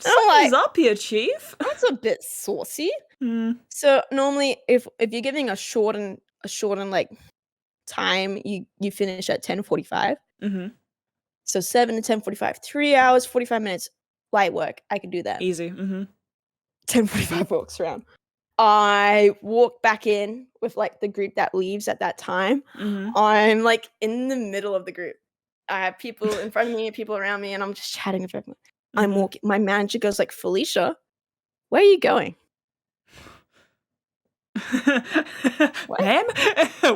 And I'm Something's like, up here, chief. "That's a bit saucy." Mm. So, normally, if you're giving a shortened, like, time, you finish at 10:45. Mhm. So 7 to 10:45, 3 hours, 45 minutes, light work, I can do that. Easy. Mhm. 10:45 walks around. I walk back in with, like, the group that leaves at that time. Mhm. I'm, like, in the middle of the group. I have people in front of me and people around me, and I'm just chatting with everyone. I'm Mhm. walking my manager goes like, "Felicia, where are you going?" "What?" Ma'am?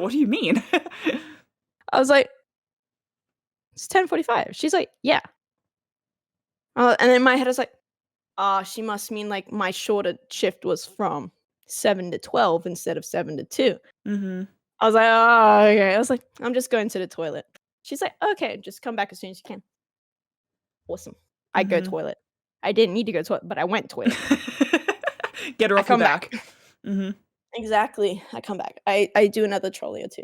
What do you mean? I was like, "It's 10:45." She's like, "Yeah." And in my head, I was like, "Ah, she must mean, like, my shorter shift was from 7 to 12 instead of 7 to 2." Mhm. I was like, "Oh, okay." I was like, "I'm just going to the toilet." She's like, "Okay, just come back as soon as you can." Awesome. I go Mhm. toilet. I didn't need to go toilet, but I went toilet. Get her I off your come back. back. Mhm. Exactly. I come back. I do another trolley or 2.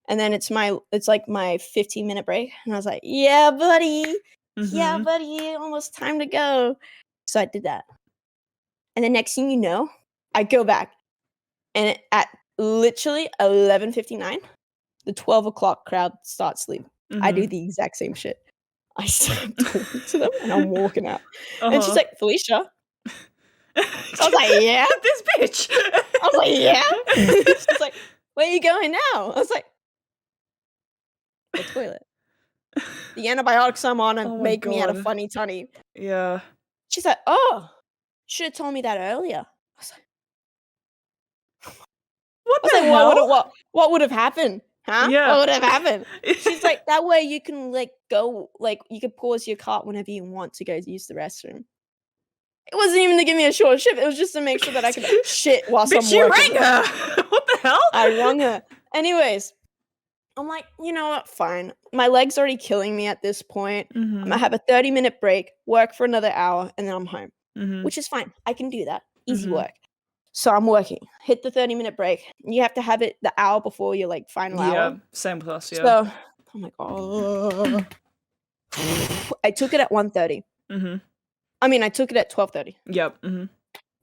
And then it's like my 15-minute break, and I was like, "Yeah, buddy. Yeah, Mhm. buddy. Almost time to go." So I did that. And the next thing you know, I go back, and at literally 11:59, the 12 o'clock crowd starts leaving. I do Mhm. the exact same shit. I start talking to them, and I'm walking out. And she's Uh-huh. like, "Felicia?" I was like, "Yeah." This bitch. I was like, "Yeah." She's like, "Where are you going now?" I was like, "The toilet. The antibiotics I'm on are Oh my making me had a god. funny tummy." Yeah. She's like, "Oh, should've told me that earlier." What I was the like, hell? what would have happened? Huh? Yeah. What would have happened?" She's like, "That way you can, like, go like, you could pause your cart whenever you want to go to use the restroom." It wasn't even to give me a short shift, it was just to make sure that I could shit whilst Bitch, I'm you working. rang her. What the I hell? rung her. Anyways, I'm like, "You know what? Fine." My leg's already killing me at this point. Imma Mhm. have a 30-minute break, work for another hour, and then I'm home, Mhm. which is fine. I can do that. Easy Mhm. work. So I'm working, hit the 30-minute break. You have to have it the hour before your, like, final hour. Yeah, same with us, yeah. So I'm like, "Oh." I took it at 1:30. Mhm. I mean, I took it at 12:30. Yep, mhm.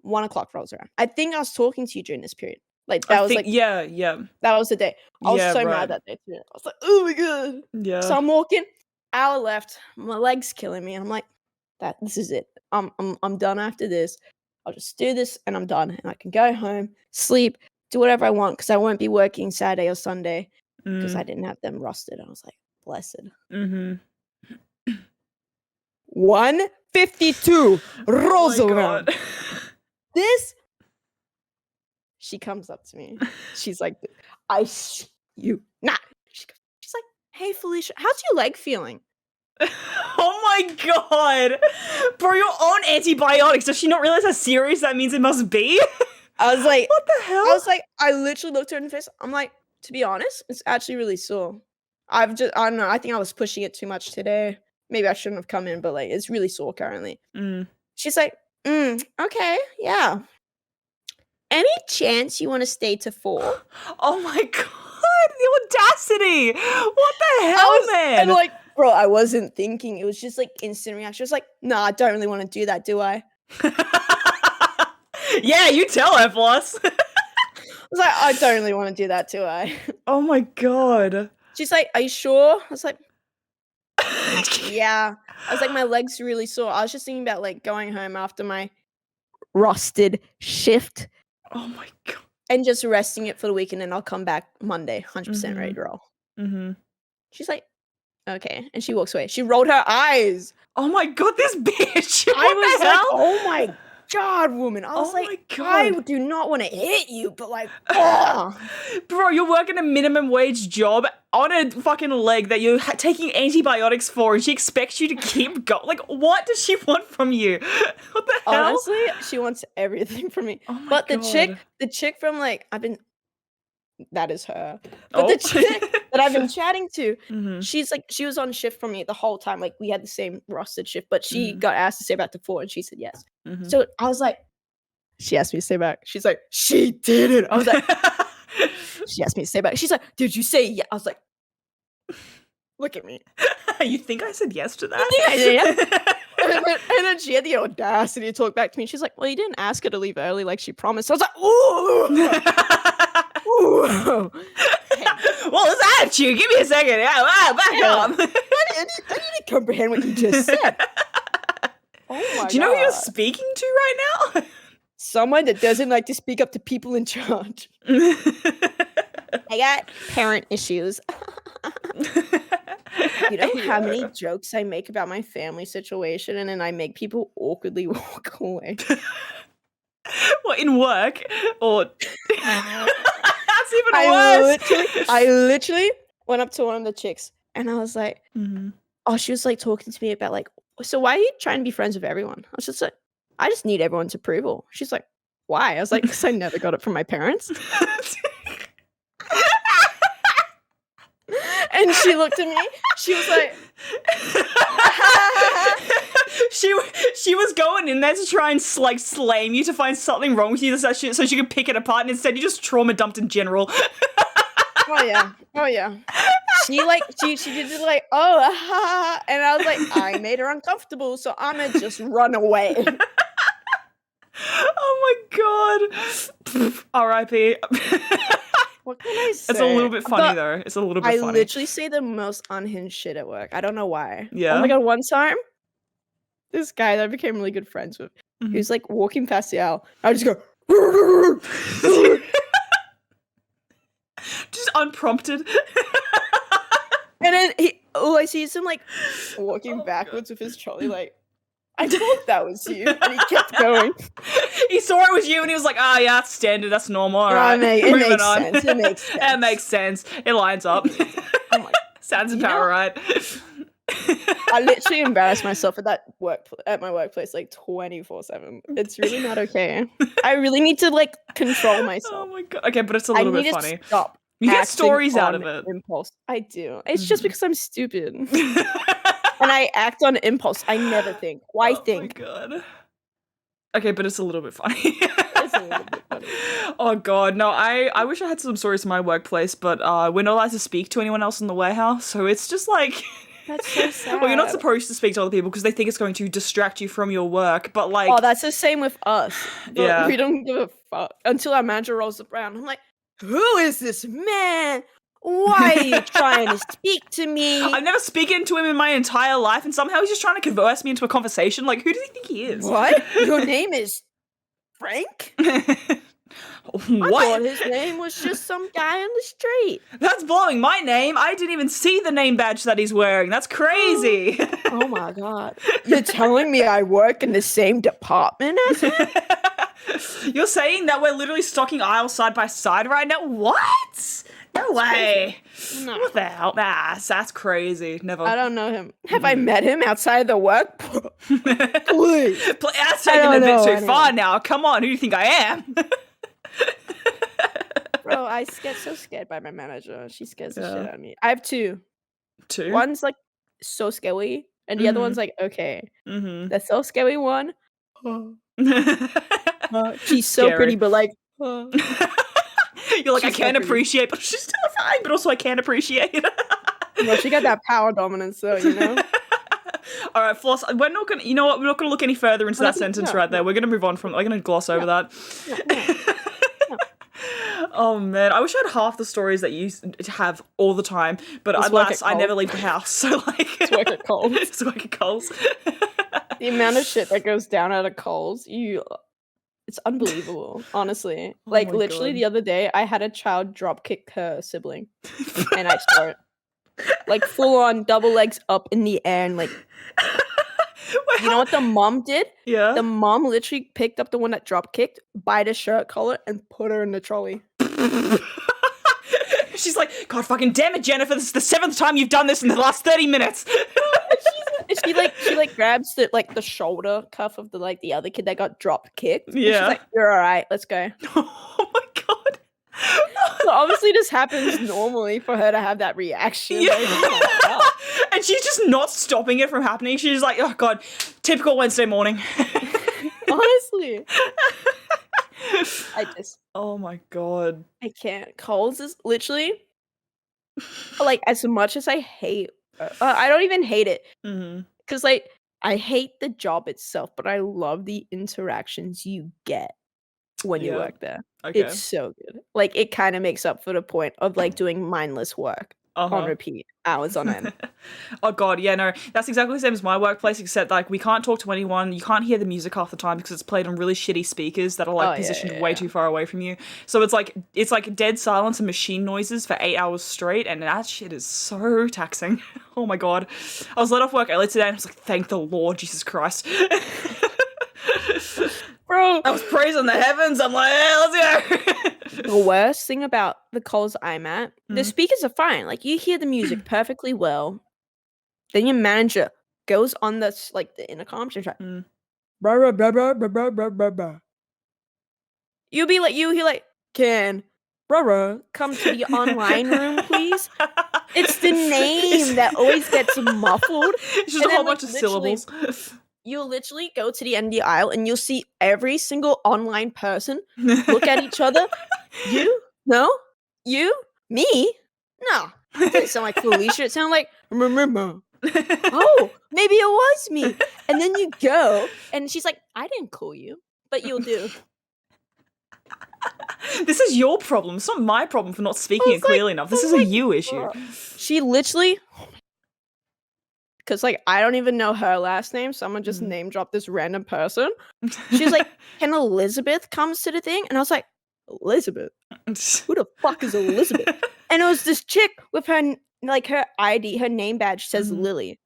1 o'clock rolls around. I think I was talking to you during this period. Like, I that was, think like yeah, yeah. that was the day. I was Yeah, so mad right. that day too. I was like, "Oh my god." So Yeah. I'm walking, hour left, my leg's killing me, and I'm like, "That this is it. I'm done after this. I'll just do this and I'm done, and I can go home, sleep, do whatever I want because I won't be working Saturday or Sunday because I Mm. didn't have them rostered." I was like, "Blessed." Mhm. 1:52 Oh rolls my around. god. This She comes up to me. She's like, "I sh you not." She's like, "Hey, Felicia, how's your leg feeling?" Oh my god! Bro, you're on antibiotics. Does she not realize how serious that means it must be? I was like What the hell? I literally looked her in the face. I'm like, "To be honest, it's actually really sore. I don't know, I think I was pushing it too much today. Maybe I shouldn't have come in, but, like, it's really sore currently." Mm. She's like, okay, yeah. Any chance you wanna stay to 4?" Oh my god, the audacity! What the I hell, was and, man? like, bro, I wasn't thinking. It was just, like, instant reaction. I was like, "Nah, I don't really wanna do that, do I?" Yeah, you tell her, Floss. I was like, "I don't really wanna do that, do I?" Oh my god. She's like, "Are you sure?" I was like, "Yeah." I was like, "My leg's really sore." I was just thinking about, like, going home after my rusted shift Oh my god. and just resting it for the weekend, and I'll come back Monday, 100% ready Mhm. to roll. Mhm. She's like, "Okay," and she walks away. She rolled her eyes. Oh my god, this bitch! I What was the like, hell? "Oh my god, woman." I was Oh like, my "I god. do not wanna hit you, but, like, ugh." Bro, you're working a minimum wage job on a fucking leg that you're taking antibiotics for, and she expects you to keep going. Like, what does she want from you? What the hell? Honestly, she wants everything from me. Oh my But god. the chick from, like, that is her. But the Oh. chick that I've been chatting to, Mhm. she's like she was on shift for me the whole time, like, we had the same rostered shift, but she Mhm. got asked to stay back to 4, and she said yes. Mhm. So, I was like she asked me to stay back. She's like, "She didn't." I was like she asked me to stay back. She's like, "Did you say ye" I was like, "Look at me." You think I said yes to "You think I did, yeah?" that? And then she had the audacity to talk back to me. She's like, "Well, you didn't ask her to leave early like she promised." I was like, "Ooh." Ooh. Hey, Well, this attitude. Give me a second. Yeah, back yeah. up. I need to comprehend what you just said. Oh my Do you know who you're god. speaking to right Someone that doesn't like to speak up to people in charge. now? I got parent issues. You know how many Yeah. jokes I make about my family situation, and then I make people awkwardly walk away? What, in work? Or that's even I worse. literally went up to one of the chicks, and I was like Mhm. oh, she was, like, talking to me about, like, "So why are you trying to be friends with everyone?" I was just like, "I just need everyone's approval." She's like, "Why?" I was like, "'Cause I never got it from my parents." And she looked at me, she was like she was going in there to try and like slame you to find something wrong with you so she could pick it apart, and instead you just trauma dumped in general. Oh yeah. She did it like, oh, and I was like, I made her uncomfortable, so I'ma just run away. Oh my god. R.I.P. What can I say? It's a little bit funny though. It's a little bit funny. I literally say the most unhinged shit at work. I don't know why. Yeah. Oh my god, one time, this guy that I became really good friends with, he was like walking past the aisle. I just go, just unprompted. And then I see him like walking backwards with his trolley, like, I thought that was you, and he kept going. He saw it was you, and he was like, "Ah, yeah, that's standard. That's normal. All right, it makes sense. It makes sense. It makes sense. It lines up. Oh my, sounds about right." I literally embarrass myself at my workplace like 24/7. It's really not okay. I really need to like control myself. Oh my god. Okay, but it's a little bit funny. I need to stop. You get stories out of it. Impulse. I do. It's just because I'm stupid. And I act on impulse. I never think. Why think? Oh my god. Okay, but it's a little bit funny. It's a little bit funny. Oh god, no, I wish I had some stories in my workplace, but we're not allowed to speak to anyone else in the warehouse, so it's just like... That's so sad. Well, you're not supposed to speak to other people because they think it's going to distract you from your work, but like... Oh, that's the same with us. Yeah. We don't give a fuck until our manager rolls around. I'm like, who is this man? Why are you trying to speak to me? I've never spoken to him in my entire life, and somehow he's just trying to converse me into a conversation. Like, who does he think he is? What? Your name is Frank? I thought his name was just some guy on the street. That's blowing my name. I didn't even see the name badge that he's wearing. That's crazy. Oh my god. You're telling me I work in the same department as him? You're saying that we're literally stocking aisles side by side right now? What? No way. No. What the hell? That's crazy. Never. I don't know him. Have I met him outside the work? Please. That's taking a bit too far now. Come on, who do you think I am? Bro, I get so scared by my manager. She scares the shit out of me. I have two. Two? One's like so scary, and the other one's like, okay. The so scary one, she's so pretty, but like... You're like, I can't appreciate, but she's still fine, but also I can't appreciate. Well, she got that power dominance, though, you know? All right, Floss, we're not going to, you know what, we're not going to look any further into that sentence right there. We're going to move on from, we're going to gloss over that. Oh, man, I wish I had half the stories that you have all the time, but alas, I never leave the house, so like... It's work at Coles. It's work at Coles. The amount of shit that goes down at a Coles, it's unbelievable, honestly. Like, literally the other day, I had a child dropkick her sibling, and I saw it. Like, full on double legs up in the air, and like... You know what the mom did? Yeah. The mom literally picked up the one that dropkicked, by the shirt collar, and put her in the trolley. She's like, God fucking damn it, Jennifer, this is the 7th time you've done this in the last 30 minutes. She grabs the shoulder cuff of the other kid that got drop kicked. Yeah. She's like, you're alright, let's go. Oh my god. So obviously this happens normally for her to have that reaction. Yeah. Like, oh my God. And she's just not stopping it from happening. She's like, oh god, typical Wednesday morning. Honestly. Oh my god. I can't. Coles is literally, like, as much as I hate, I don't even hate it. Because, like, I hate the job itself, but I love the interactions you get when you work there. Okay. It's so good. Like, it kind of makes up for the point of, like, doing mindless work on repeat, hours on end. Oh god, yeah, no, that's exactly the same as my workplace, except like we can't talk to anyone. You can't hear the music half the time because it's played on really shitty speakers that are like positioned way too far away from you. So it's like dead silence and machine noises for 8 hours straight, and that shit is so taxing. Oh my god, I was let off work early today, and I was like, thank the Lord, Jesus Christ. Bro, I was praising the heavens. I'm like, hey, let's go. The worst thing about the Coles I'm at, the speakers are fine. Like, you hear the music perfectly well. Then your manager goes on the intercom. She's like, blah, blah, blah, blah, blah, blah, blah, blah, blah. You'll be like, can come to the online room, please? It's the name that always gets muffled. It's just a whole bunch of syllables. you'll literally go to the end of the aisle and you'll see every single online person look at each other. You? No? You? Me? No. It didn't sound like Felicia. It sounded like oh, maybe it was me. And then you go and she's like, I didn't call you, but you'll do. This is your problem. It's not my problem for not speaking it clearly enough. This is a you issue. She literally, because like I don't even know her last name. Someone just name dropped this random person. She's like, "Can Elizabeth comes to the thing?" And I was like, "Elizabeth? Who the fuck is Elizabeth?" And it was this chick with her like her ID, her name badge says Lily.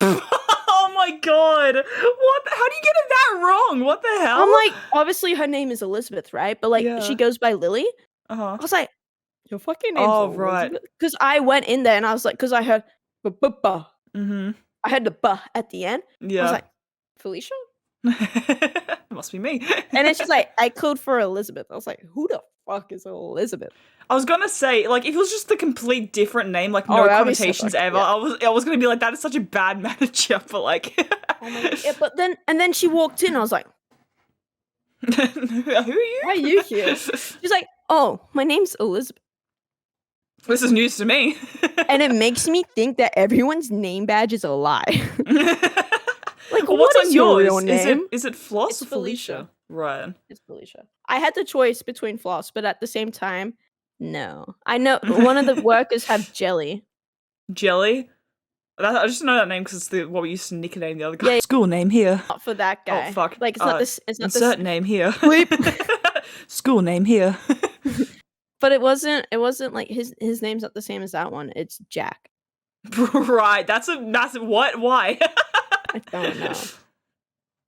Oh my god! What? How do you get it that wrong? What the hell? I'm like, obviously her name is Elizabeth, right? But like she goes by Lily. I was like, your fucking name's Elizabeth. Right. Because I went in there and I was like, because I heard ba. I had the ba at the end. Yeah. I was like, Felicia? It must be me. And then she's like, I code for Elizabeth. I was like, who the fuck is Elizabeth? I was gonna say, like, if it was just a complete different name, like no connotations ever, I was gonna be like, that is such a bad manager, but like oh my God. Yeah, but then she walked in, I was like, who are you? Why are you here? She's like, oh, my name's Elizabeth. This is news to me. And it makes me think that everyone's name badge is a lie. Like, well, what's on your yours? real name? Is it Floss It's or Felicia? Right. It's Felicia. I had the choice between Floss, but at the same time, no. I know one of the workers have Jelly. Jelly? I just know that name because it's what we used to nickname the other guy. Yeah. School name here. Not for that guy. Oh fuck! Like it's not this. It's not insert this name here. Bleep. School name here. But it wasn't like his name's not the same as that one. It's Jack. Right. That's what? Why? I don't know.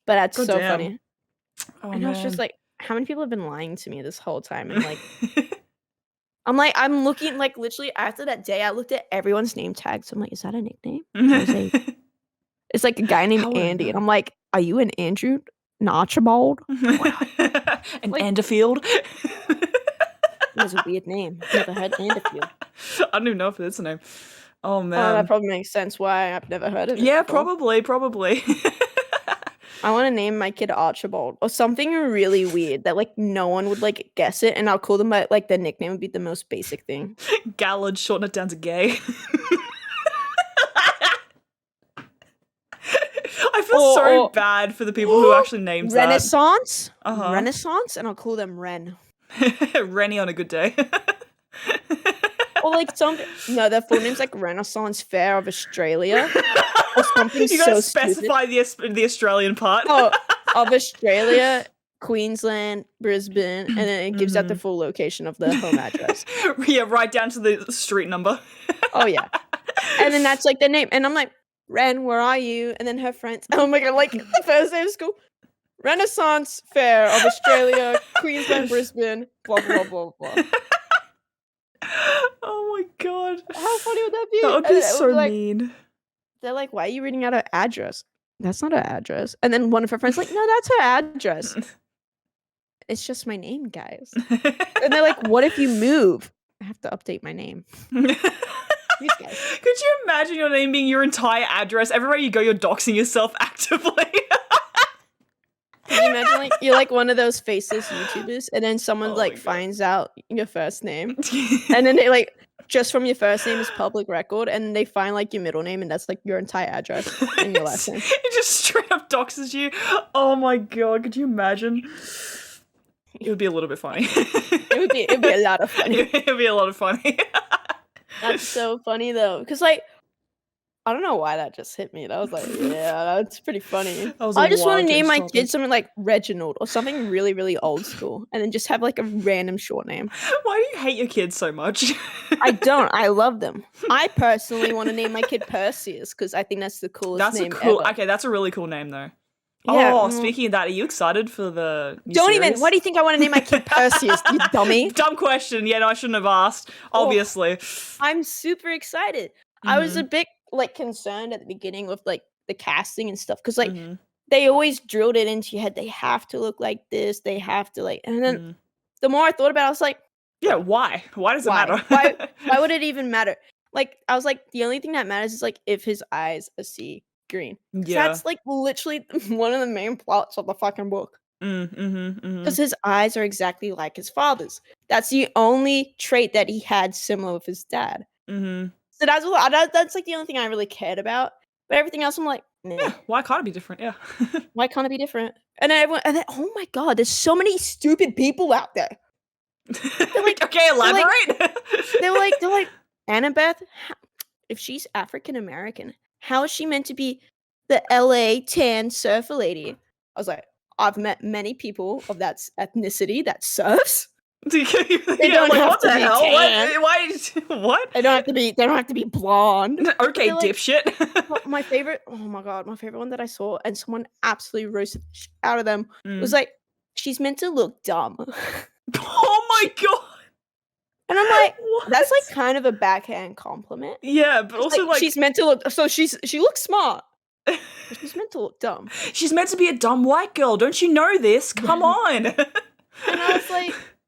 But that's so damn. funny. Oh, and I was just like, how many people have been lying to me this whole time? And like, I'm looking like literally after that day, I looked at everyone's name tags. I'm like, is that a nickname? It's like a guy named Andy, and I'm like, are you an Andrew? An Archibald? An Anderfield? That's a weird name. Never heard Anderfield. I don't even know if it's a name. Oh man. Oh, that probably makes sense why I've never heard of it. Yeah, before. probably. I want to name my kid Archibald or something really weird that like no one would like guess it, and I'll call them like the nickname would be the most basic thing. Gallard, shorten it down to gay. I feel so bad for the people who actually named Renaissance? that. Renaissance, and I'll call them Ren. Rennie on a good day. Or like their full name's like Renaissance Fair of Australia. Or something you gotta so specify the Australian part. Oh, of Australia, Queensland, Brisbane, and then it gives out the full location of the home address. Yeah, right down to the street number. Oh yeah. And then that's like the name. And I'm like, Ren, where are you? And then her friends, oh my god, like the first day of school. Renaissance Fair of Australia, Queensland, Brisbane, blah blah blah blah. Oh my god. How funny would that be? That would be so mean. They're like, why are you reading out her address? That's not her address. And then one of her friends like, no, that's her address. It's just my name, guys. And they're like, what if you move? I have to update my name. These guys. Could you imagine your name being your entire address? Everywhere you go, you're doxing yourself actively. Can you imagine like you're like one of those faceless YouTubers and then someone like finds out your first name and then they like just from your first name is public record and they find like your middle name and that's like your entire address and your last name. It just straight up doxes you. Oh my god, could you imagine? It would be a little bit funny. It'd be a lot of funny. It'd be a lot of funny. That's so funny though, because like I don't know why that just hit me. That was like, yeah, that's pretty funny. I just want to name my kid something like Reginald or something really, really old school, and then just have like a random short name. Why do you hate your kids so much? I don't. I love them. I personally want to name my kid Perseus because I think that's the coolest name ever. Okay, that's a really cool name though. Yeah, oh, speaking of that, are you excited for the new Don't series? even. Why do you think I want to name my kid Perseus, you dummy? Dumb question. Yeah, no, I shouldn't have asked. Obviously. I'm super excited. I was a bit like concerned at the beginning with like the casting and stuff because like they always drilled it into your head. They have to look like this. They have to like, and then the more I thought about it, I was like, yeah, why? Why does it matter? why would it even matter? Like I was like, the only thing that matters is like if his eyes are C. green. 'Cause Yeah. that's, like, literally one of the main plots of the fucking book. Mm-hmm. Because his eyes are exactly like his father's. That's the only trait that he had similar with his dad. Mm-hmm. So that's, like, the only thing I really cared about. But everything else, I'm like, "Meh, Yeah. Why can't it be different? Yeah. why can't it be different?" And then everyone and then oh my god, there's so many stupid people out there. They're like Okay, they're like elaborate. they're like, "Annabeth, ho if she's African American, how is she meant to be the LA tan surfer lady?" I was like, "I've met many people of that ethnicity that surfs. They Yeah, don't like have what to the be hell? tan. What? Why? What? They don't have to be blonde." But Okay, they're like dipshit. but my favorite oh my god, my favorite one that I saw and someone absolutely roasted the shit out of them was Mm. like, "She's meant to look dumb." Oh my god. And I'm like, "That's, like, What? kind of a backhand compliment." Yeah, but It's like, also like she's meant to look so she looks smart, but she's meant to look dumb. she's meant to be a dumb white girl. Don't you know this? Come on. And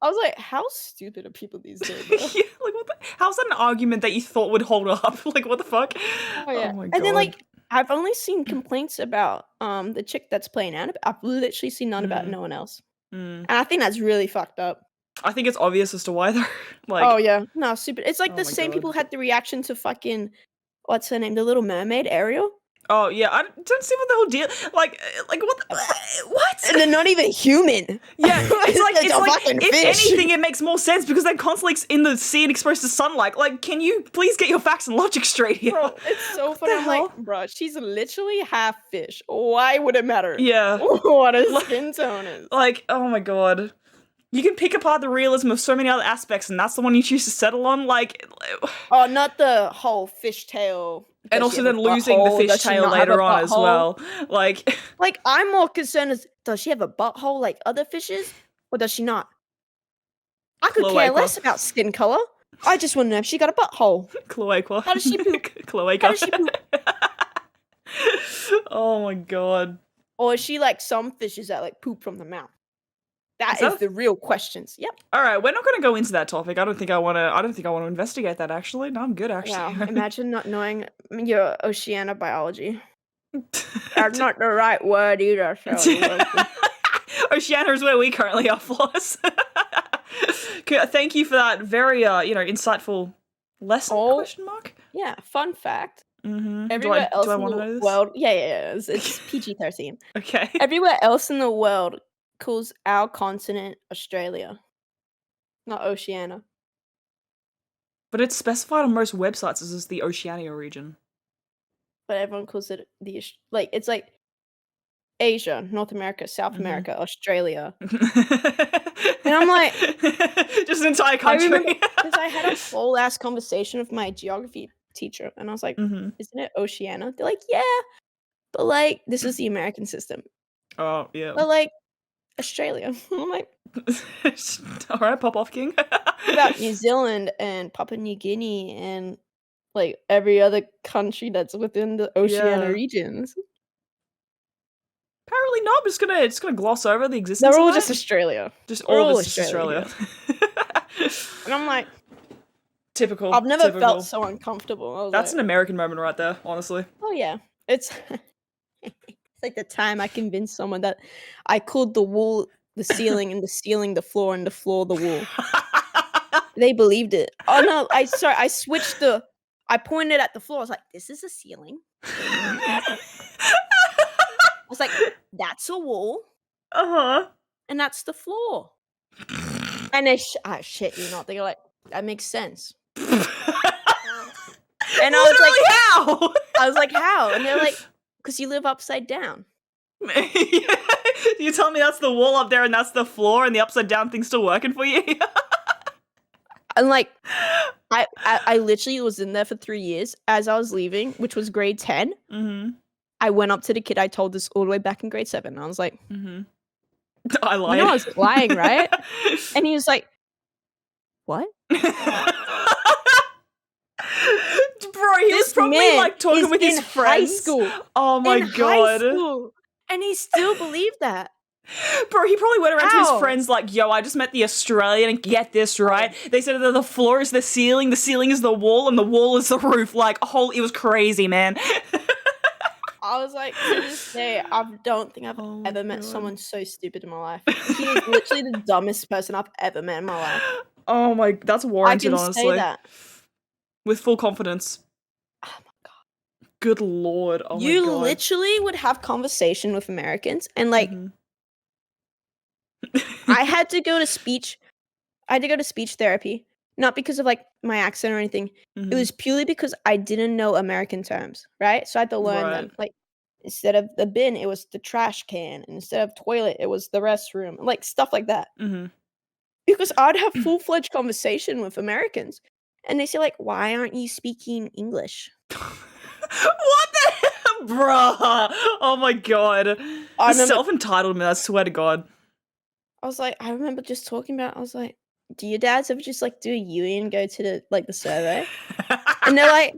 I was like, "How stupid are people these days, bro?" Yeah, like what the how's that an argument that you thought would hold up? Like what the fuck? Oh, yeah. Oh my And then, god. like, I've only seen complaints about, the chick that's playing Annabelle. I've literally seen none about Mm, no one else. mm. And I think that's really fucked up. I think it's obvious as to why though. Oh, Like, yeah. No, super it's like oh the my same people god. had the reaction to fucking what's her name? The Little Mermaid, Ariel? Oh yeah, I don't see what the whole deal. Like what? The, what? And they're not even human. Yeah, it's a like fucking if fish. anything, it makes more sense because they're constantly in the sea and exposed to sunlight. Like, can you please get your facts and logic straight here? Bro, it's so funny. the I'm hell? like, bro, she's literally half fish. Why would it matter Yeah, what her Like- skin tone is? like oh my god, you can pick apart the realism of so many other aspects, and that's the one you choose to settle on. Like, Oh, not the whole fishtail. and Does she also have a then losing the butthole? Does she fishtail not have a later on as butthole? well. Like, Like, I'm more concerned as does she have a butthole like other fishes, or does she not? I could care Cloaca. less about skin color. I just want to know if she got a butthole. cloaca. How does she poop? Cloaca. How does she poop? Oh my god. Or is she like some fishes that like poop from the mouth? That Is that is the real questions. Yep. All right, we're not going to go into that topic. I don't think I want to investigate that actually. No, I'm good actually. Wow. Imagine not knowing your oceana biology. That's not the right word either. So Oceania is where we currently are, Floss. Thank you for that very insightful lesson, question mark? yeah, fun fact. Mm-hmm. Everywhere else do I in want to the know this? world, yeah, it's PG-13. Okay. Everywhere else in the world calls our continent Australia, not Oceania. But it's specified on most websites as the Oceania region. But everyone calls it it's like Asia, North America, South Mm-hmm. America, Australia. And I'm like, just an entire I country. remember because I had a whole ass conversation with my geography teacher, and I was like, Mm-hmm. "Isn't it Oceania?" They're like, "Yeah, but like this is the American system, Oh yeah. but like Australia." I'm like, All right, pop off, King. "What about New Zealand and Papua New Guinea and like every other country that's within the Oceania Yeah. regions?" Apparently not. I'm just gonna gloss over the existence. They're all of just that. Australia. Just We're all of all it's just Australia. And I'm like, Typical. I've never typical. felt so uncomfortable. I was That's like, an American moment right there, honestly. oh yeah, it's it's like the time I convinced someone that I called the wall the ceiling and the ceiling the floor and the floor the wall. They believed it. Oh no, I switched I pointed at the floor. I was like, this is a ceiling. I was like, that's a wall Uh-huh. and that's the floor. And they shit you not. They're like, that makes sense. And I was like, how? I was like, how? And they're like, because you live upside down. You tell me that's the wall up there and that's the floor and the upside down thing's still working for you? And like, I literally was in there for 3 years. As I was leaving, which was grade 10, Mm-hmm. I went up to the kid I told this all the way back in grade 7. And I was like, Mm-hmm. I lied. you know I was lying, right? And he was like, what? Bro, he was This probably man like talking is with his in friends. high school. Oh my In high god. school, and he still believed that. Bro, he probably went around to How? his friends like, yo, I just met the Australian and get this right. They said that the floor is the ceiling is the wall, and the wall is the roof. Like, it was crazy, man. I was like, to this day, I don't think I've Oh my ever met God. someone so stupid in my life. He is literally the dumbest person I've ever met in my life. Oh my, that's I warranted, can say honestly. that. With full confidence. Oh my god. Good lord. Oh my You god. literally would have conversation with Americans and like Mhm. I had to go to speech therapy, not because of like my accent or anything. It was purely because I didn't know American terms, right? So I had to learn them. Right. Like instead of the bin, it was the trash can, and instead of toilet, it was the restroom, like stuff like that. Mhm. Because I'd have full-fledged conversation with Americans, and they say like, "Why aren't you speaking English?" What the hell, bruh? Oh my god. I The remember self-entitlement, I swear to god. I remember just talking about I was like, "Do your dads ever just, like, do a U-E and go to the survey?" And they're like,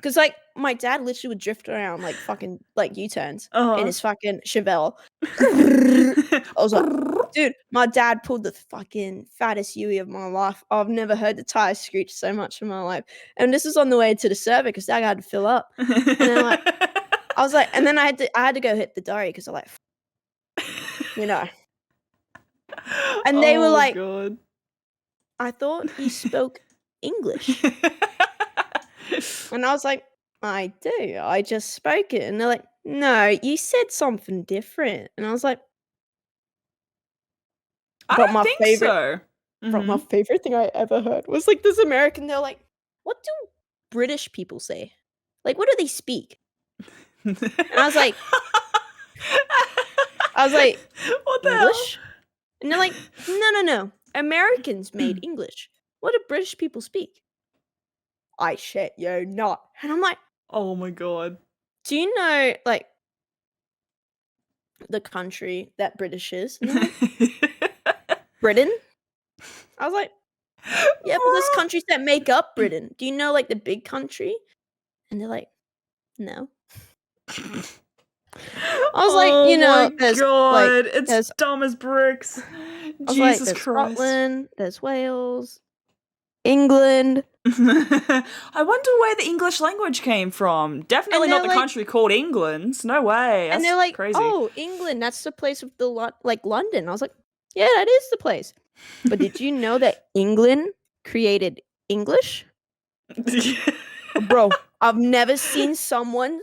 "'Cause, like, my dad literally would drift around, like, fucking, like, U-turns in Uh-huh. his fucking Chevelle. I was like, "Dude, my dad pulled the fucking fattest U-E of my life. I've never heard the tires screech so much in my life." And this is on the way to the survey 'cause Dad had to fill up. And then, like I was like and then I had to go hit the diary 'cause I'm like, you know. And they were Oh my like, god. "I thought you spoke English." And I was like, "I do. I just spoke it." And they're like, "No, you said something different." And I was like, I but don't my think favorite so. but my Mhm. favorite thing I ever heard was like this American, they're like, "What do British people say? Like, what do they speak?" And I was like, What the hell? "English?" And they're like, "No, no, no. Americans made English. What do British people speak?" I shit you not. And I'm like, Oh my god. "Do you know, like, the country that British is?" And they're like, "Britain?" I was like, "Yeah, but there's Bruh. countries that make up Britain. Do you know, like, the big country?" And they're like, "No." I was like, Oh "You my know, god. It's there's" dumb as bricks. I was like, Jesus "There's Christ. Scotland, there's Wales, England." I wonder where the English language came from. Definitely And not they're the like country called England. No way. and they're That's like, crazy. "Oh, England, that's the place with the like, London." I was like, "Yeah, that is the place." But did you know that England created English? Bro, I've never seen someone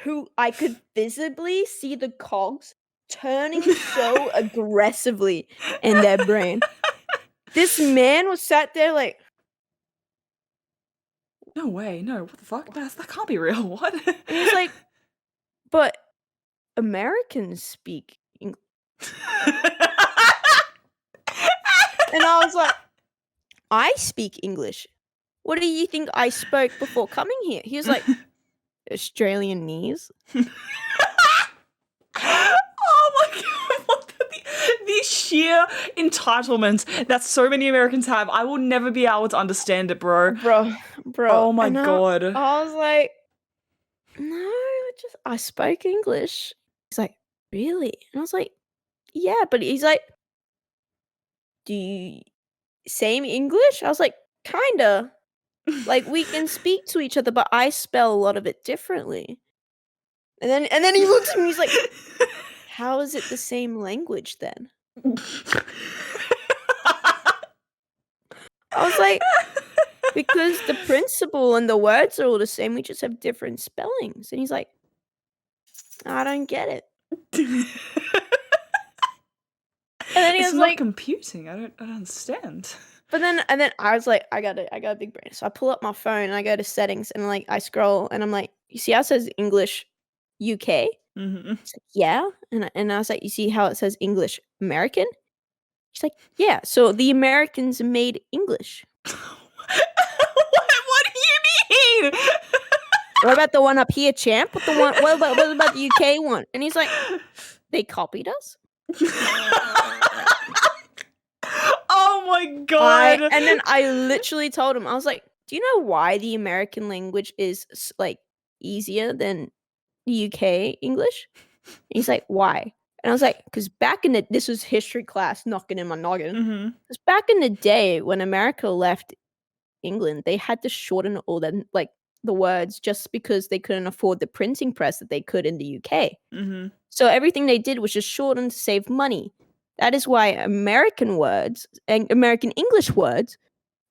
who I could visibly see the cogs turning so aggressively in their brain. This man was sat there like, No way. No. What the fuck? That can't be real. What? and he's like, "But Americans speak Eng." And I was like, "I speak English. What do you think I spoke before coming here?" He was like, "Australian knees." Oh my god, the sheer entitlement that so many Americans have. I will never be able to understand it, bro. Bro, Oh my and god. I was like, "No, I spoke English." He's like, "Really?" And I was like, "Yeah," but he's like, "Do you same English?" I was like, "Kinda. Like, we can speak to each other, but I spell a lot of it differently." And then he looks at me, he's like, "How is it the same language then?" I was like, "Because the principle and the words are all the same, we just have different spellings." And he's like, "I don't get it." And then he It's was not like computing. I don't understand. but then and then I was like, I got a big brain." So I pull up my phone and I go to settings and, like, I scroll and I'm like, "You see how it says English UK?" Mhm. She's like, "Yeah." And I was like, "You see how it says English American?" She's like, "Yeah, so the Americans made English." What do you mean? "What about the one up here, champ? What about the UK one?" And he's like, "They copied us?" Oh my I god. and then I literally told him, I was like, "Do you know why the American language is like, easier than the UK English?" He's like, "Why?" And I was like, "'Cause back in the" this was history class knocking in my noggin. Mhm. 'Cause back in the day when America left England, they had to shorten all them like, the words just because they couldn't afford the printing press that they could in the UK. Mm-hmm. So everything they did was just shorten to save money. That is why American words and American English words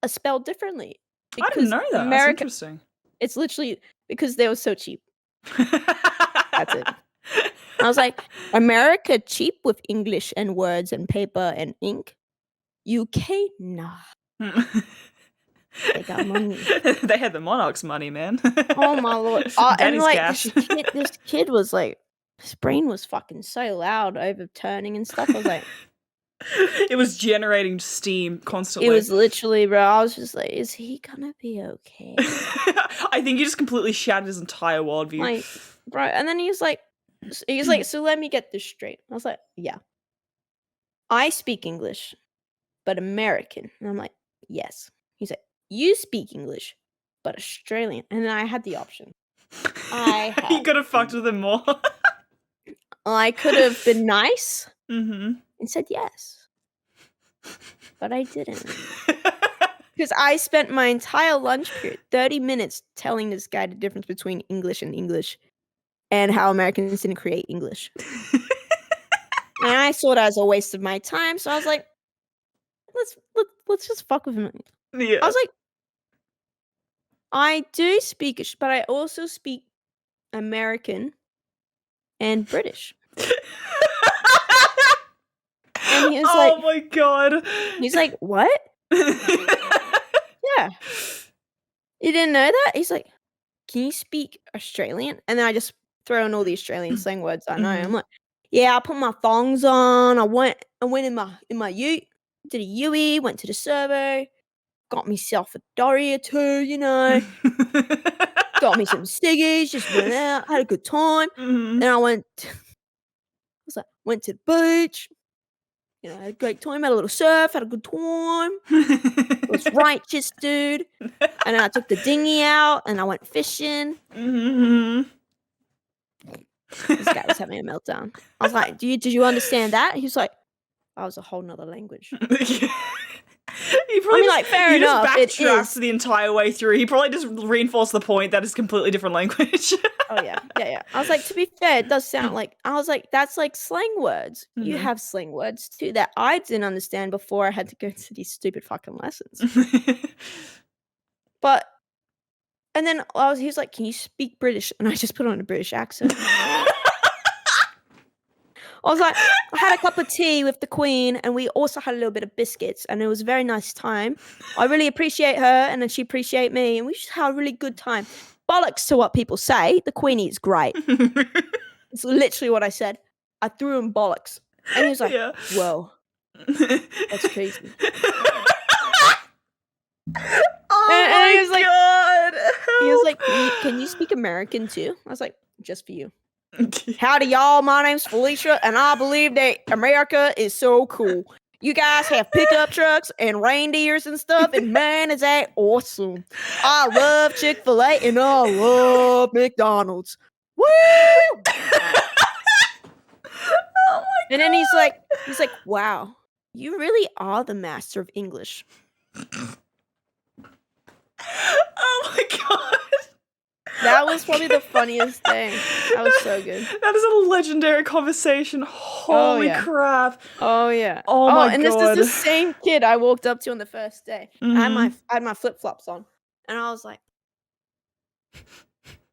are spelled differently. I didn't know that. That's interesting. It's literally because they were so cheap. That's it. I was like, America cheap with English and words and paper and ink. UK, nah. They got money. They had the monarch's money, man. Oh my lord! And like this kid was like, his brain was fucking so loud, overturning and stuff. I was like, it was generating steam constantly. It was literally, bro. I was just like, is he gonna be okay? I think he just completely shattered his entire worldview. Like, bro. And then he's like, so let me get this straight. I was like, yeah, I speak English, but American. And I'm like, yes. He's like, you speak English, but Australian. And then I had the option. You could have fucked with him more. I could have been nice and said yes, but I didn't. Because I spent my entire lunch period, 30 minutes, telling this guy the difference between English and English and how Americans didn't create English. And I saw it as a waste of my time, so I was like, let's just fuck with him. Yeah. I was like, I do speak, but I also speak American and British. And he was like, oh my god. He's like, what? Yeah. You didn't know that? He's like, can you speak Australian? And then I just throw in all the Australian slang words I know. I'm like, yeah, I put my thongs on. I went in my ute, did a UE, went to the servo, got myself a Dory or two, you know. Got me some ciggies, just went out, had a good time. Then I went to the beach. You know, had a great time, had a little surf, had a good time. It was righteous, dude. And then I took the dinghy out and I went fishing. This guy was having a meltdown. I was like, did you understand that? He was like, that was a whole nother language. Fair enough. Just backtracked the entire way through. He probably just reinforced the point that it's a completely different language. Oh yeah. I was like, to be fair, it does sound like. I was like, that's like slang words. You have slang words too that I didn't understand before I had to go to these stupid fucking lessons. And then he was like, can you speak British? And I just put on a British accent. I was like, I had a cup of tea with the Queen, and we also had a little bit of biscuits, and it was a very nice time. I really appreciate her, and then she appreciate me, and we just had a really good time. Bollocks to what people say. The Queenie is great. It's literally what I said. I threw him bollocks, and he was like, whoa, that's crazy. Oh he was my god! He was like, can you speak American too? I was like, just for you. Howdy, y'all. My name's Felicia, and I believe that America is so cool. You guys have pickup trucks and reindeers and stuff, and man, is that awesome. I love Chick-fil-A, and I love McDonald's. Woo! Oh my and then he's like, wow, you really are the master of English. Oh my god. That was probably the funniest thing. That was so good. That is a legendary conversation. Holy crap. Oh, yeah. Oh, my god. And this is the same kid I walked up to on the first day. I had my flip-flops on. And I was like,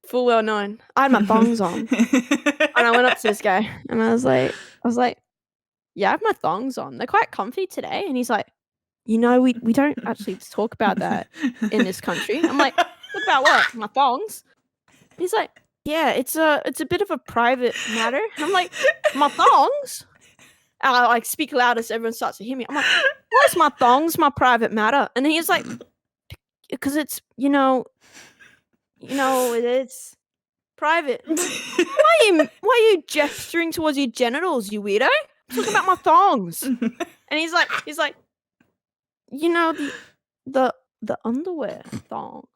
full well known. I had my thongs on. And I went up to this guy. And I was like, yeah, I have my thongs on. They're quite comfy today. And he's like, you know, we don't actually talk about that in this country. I'm like, talk about what? My thongs? He's like, yeah, it's a bit of a private matter. I'm like, my thongs? And I like speak louder so everyone starts to hear me. I'm like, why's my thongs my private matter? And he's like, because it's, you know, it's private. Why are you gesturing towards your genitals, you weirdo? I'm talking about my thongs. And he's like, you know, the underwear thong.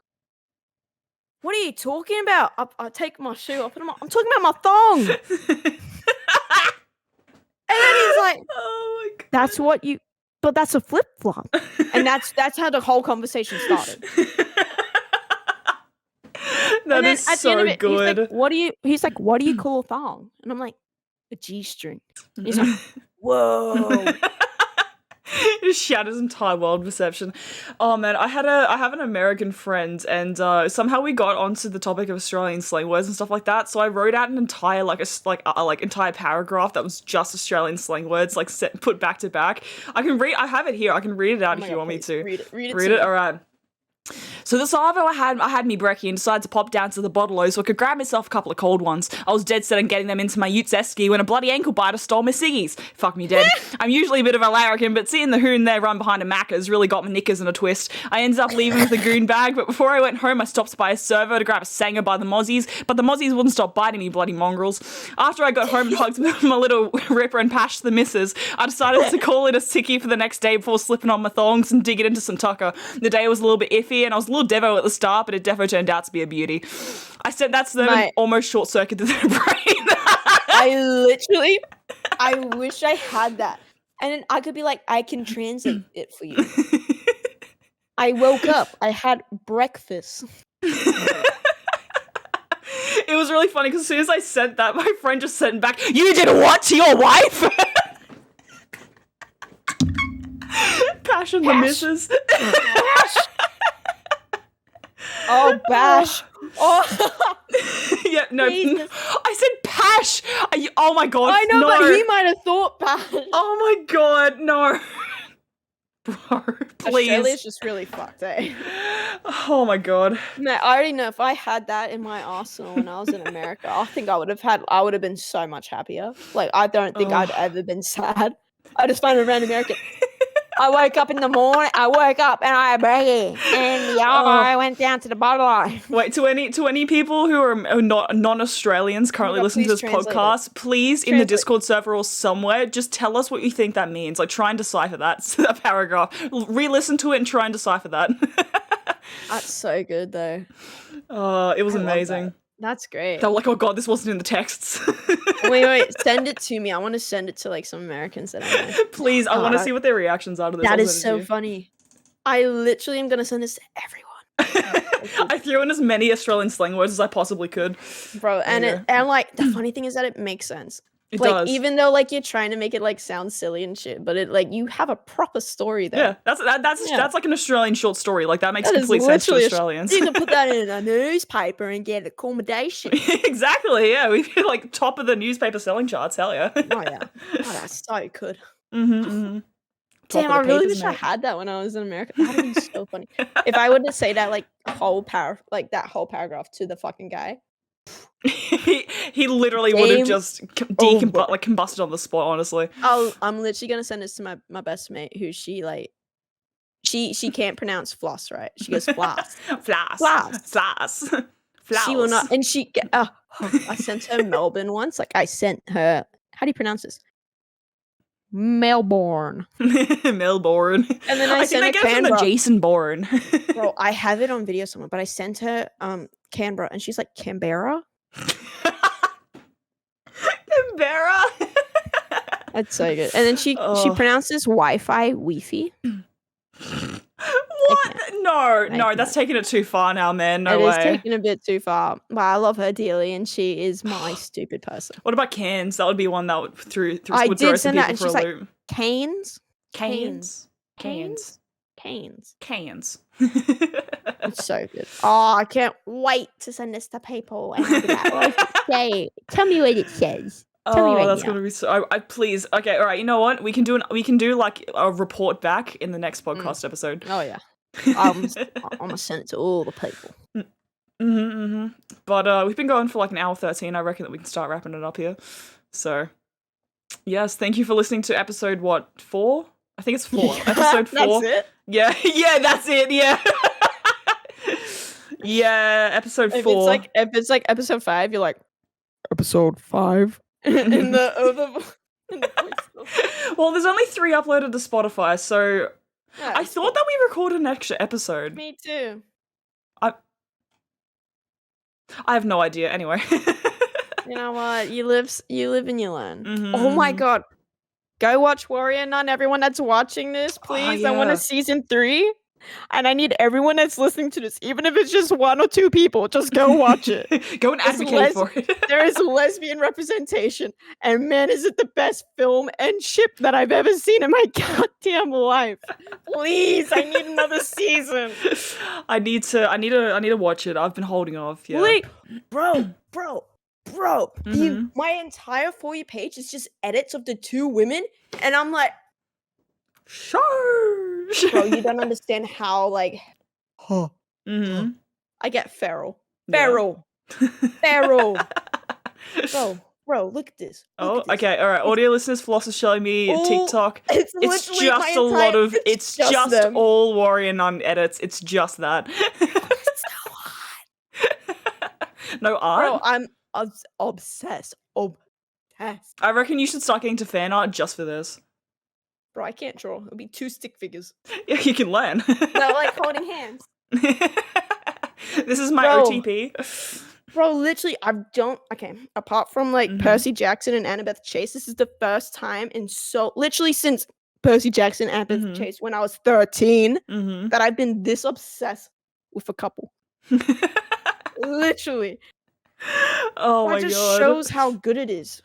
What are you talking about? I take my shoe off and I'm talking about my thong. And then he's like, oh my god. But that's a flip-flop. And that's how the whole conversation started. That then is at the end of so it, good. he's like, what do you call a thong? And I'm like, a G-string. He's like, whoa. It just shatters entire world perception. Oh man, I have an American friend, and somehow we got onto the topic of Australian slang words and stuff like that. So I wrote out an entire entire paragraph that was just Australian slang words, like put back to back. I have it here. I can read it out if you want me to. Read it. Read it. All right. So this arvo I had me brekkie and decided to pop down to the bottle so I could grab myself a couple of cold ones. I was dead set on getting them into my utes esky when a bloody ankle biter stole my ciggies. Fuck me dead. I'm usually a bit of a larrikin, but seeing the hoon there run behind a Macca's really got my knickers in a twist. I ended up leaving with a goon bag, but before I went home I stopped by a servo to grab a sanger by the mozzies, but the mozzies wouldn't stop biting me, bloody mongrels. After I got home and hugged my little ripper and pashed the missus, I decided to call it a sickie for the next day before slipping on my thongs and digging into some tucker. The day was a little bit iffy and I was a little devo at the start, but it defo turned out to be a beauty. I said that's the almost short-circuited their brain. I wish I had that. And then I could be like, I can translate it for you. I woke up. I had breakfast. It was really funny because as soon as I said that, my friend just sent back, "You did what to your wife?" Passion the missus. Oh, bash. Oh. Yeah, no. Jesus. I said pash. Oh my god. I know, no. but he might have thought bash. Oh my god, no. Bro, please. Australia's just really fucked, eh? Oh my god. No, I already know if I had that in my arsenal when I was in America, I think I would have been so much happier. Like, I don't think I'd ever been sad. I just find it around America. I woke up in the morning. I woke up and I had brekkie, and I went down to the bottle line. Wait, to any people who are not non-Australians currently listening to this podcast, please in the Discord server or somewhere, just tell us what you think that means. Like, try and decipher that paragraph. Re-listen to it and try and decipher that. That's so good, though. It was amazing. That's great. They were like, oh god, this wasn't in the texts. wait, send it to me. I want to send it to like some Americans that I know. Please, I want to see what their reactions are to this. That is so funny. I literally am going to send this to everyone. I threw in as many Australian slang words as I possibly could. Bro, and like the funny thing is that it makes sense. It like, does. Even though like you're trying to make it like sound silly and shit, but it like you have a proper story there. Yeah, that's like an Australian short story. Like that makes complete sense to Australians. You can put that in a newspaper and get accommodation. Exactly. Yeah, we've been like top of the newspaper selling charts. Hell yeah. Oh yeah. Oh, that's so good. Mm-hmm. Damn, I really wish I had that when I was in America. That would be so funny. If I were to say that like that whole paragraph to the fucking guy. he literally would have just combusted on the spot, honestly. I'm literally gonna send this to my best mate who she can't pronounce floss, right? She goes floss. Floss. She will not, and I sent her Melbourne once. Like I sent her, how do you pronounce this? Melbourne. Melbourne. And then I sent her Canberra. Jason Bourne. Bro, I have it on video somewhere, but I sent her Canberra, and she's like, Canberra? Canberra? That's so good. And then she pronounces Wi-Fi Wi-Fi. What? No, that's taking it too far now, man. No way. It is taking a bit too far. But I love her dearly, and she is my stupid person. What about cans? That would be one that would throw I did send that, and she's like, loop. Canes? Canes. It's so good. Oh, I can't wait to send this to people. And be like, what does it say? Tell me what it says. That's gonna be so. I please. Okay, all right. You know what? We can do like a report back in the next podcast episode. Oh yeah. I'm gonna send it to all the people. But we've been going for like an hour 13. I reckon that we can start wrapping it up here. So, yes, thank you for listening to episode 4? I think it's 4. Episode 4. That's it. Yeah, that's it. Yeah. Yeah, episode 4. If it's like episode 5, you're like episode 5 in the Well, there's only 3 uploaded to Spotify, so I thought that we recorded an extra episode. Me too. I have no idea. Anyway. You know what? You live and you learn. Oh my god. Go watch Warrior Nun, everyone that's watching this, please. I want a season 3. And I need everyone that's listening to this, even if it's just 1 or 2 people, just go watch it. Go and advocate for it. There is lesbian representation, and man, is it the best film and ship that I've ever seen in my goddamn life. Please, I need another season. I need to watch it. I've been holding off. Yeah. Wait, bro. My entire For You page is just edits of the 2 women, and I'm like, Charge. bro, you don't understand how like, Mm-hmm. I get feral. Yeah. Bro, look at this. Oh, okay, all right. Audio listeners, Floss is showing me TikTok. It's It's literally just my a lot entire- of. It's just just them. all Warrior Nun edits. It's just that. It's so hot. No art. Bro, I'm obsessed. I reckon you should start getting to fan art just for this. Bro, I can't draw. It'll be 2 stick figures. Yeah, you can learn. They're like holding hands. This is my Bro. OTP. Bro, literally, apart from like Percy Jackson and Annabeth Chase, this is the first time literally since Percy Jackson and Annabeth Chase when I was 13 that I've been this obsessed with a couple. Literally. Oh my That just god. shows how good it is.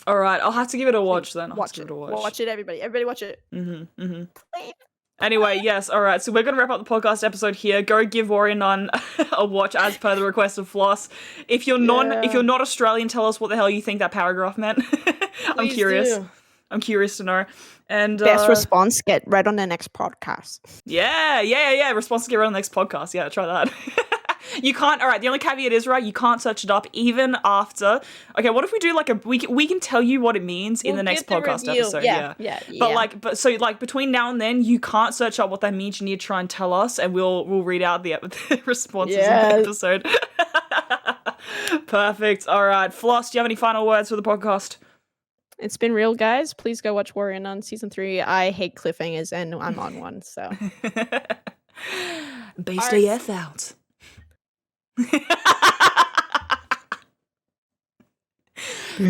All right, I'll have to give it a watch then. Watch it, everybody. Everybody watch it. Please. Anyway, yes, all right. So we're going to wrap up the podcast episode here. Go give Warrior Nun a watch as per the request of Floss. If you're not Australian, tell us what the hell you think that paragraph meant. I'm curious. Do. I'm curious to know. And Best response, get right on the next podcast. Yeah. Response to get right on the next podcast. Yeah, try that. You can't. All right. The only caveat is, right, you can't search it up even after. Okay, what if we do like we can tell you what it means in the next podcast episode. Yeah. But so between now and then, you can't search up what that means. You need to try and tell us, and we'll read out the responses in the episode. Perfect. All right, Floss, do you have any final words for the podcast? It's been real, guys. Please go watch Warrior Nun season 3. I hate cliffhangers, and I'm on one. So, Based AF out.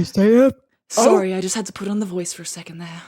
stay up. Sorry, I just had to put on the voice for a second there.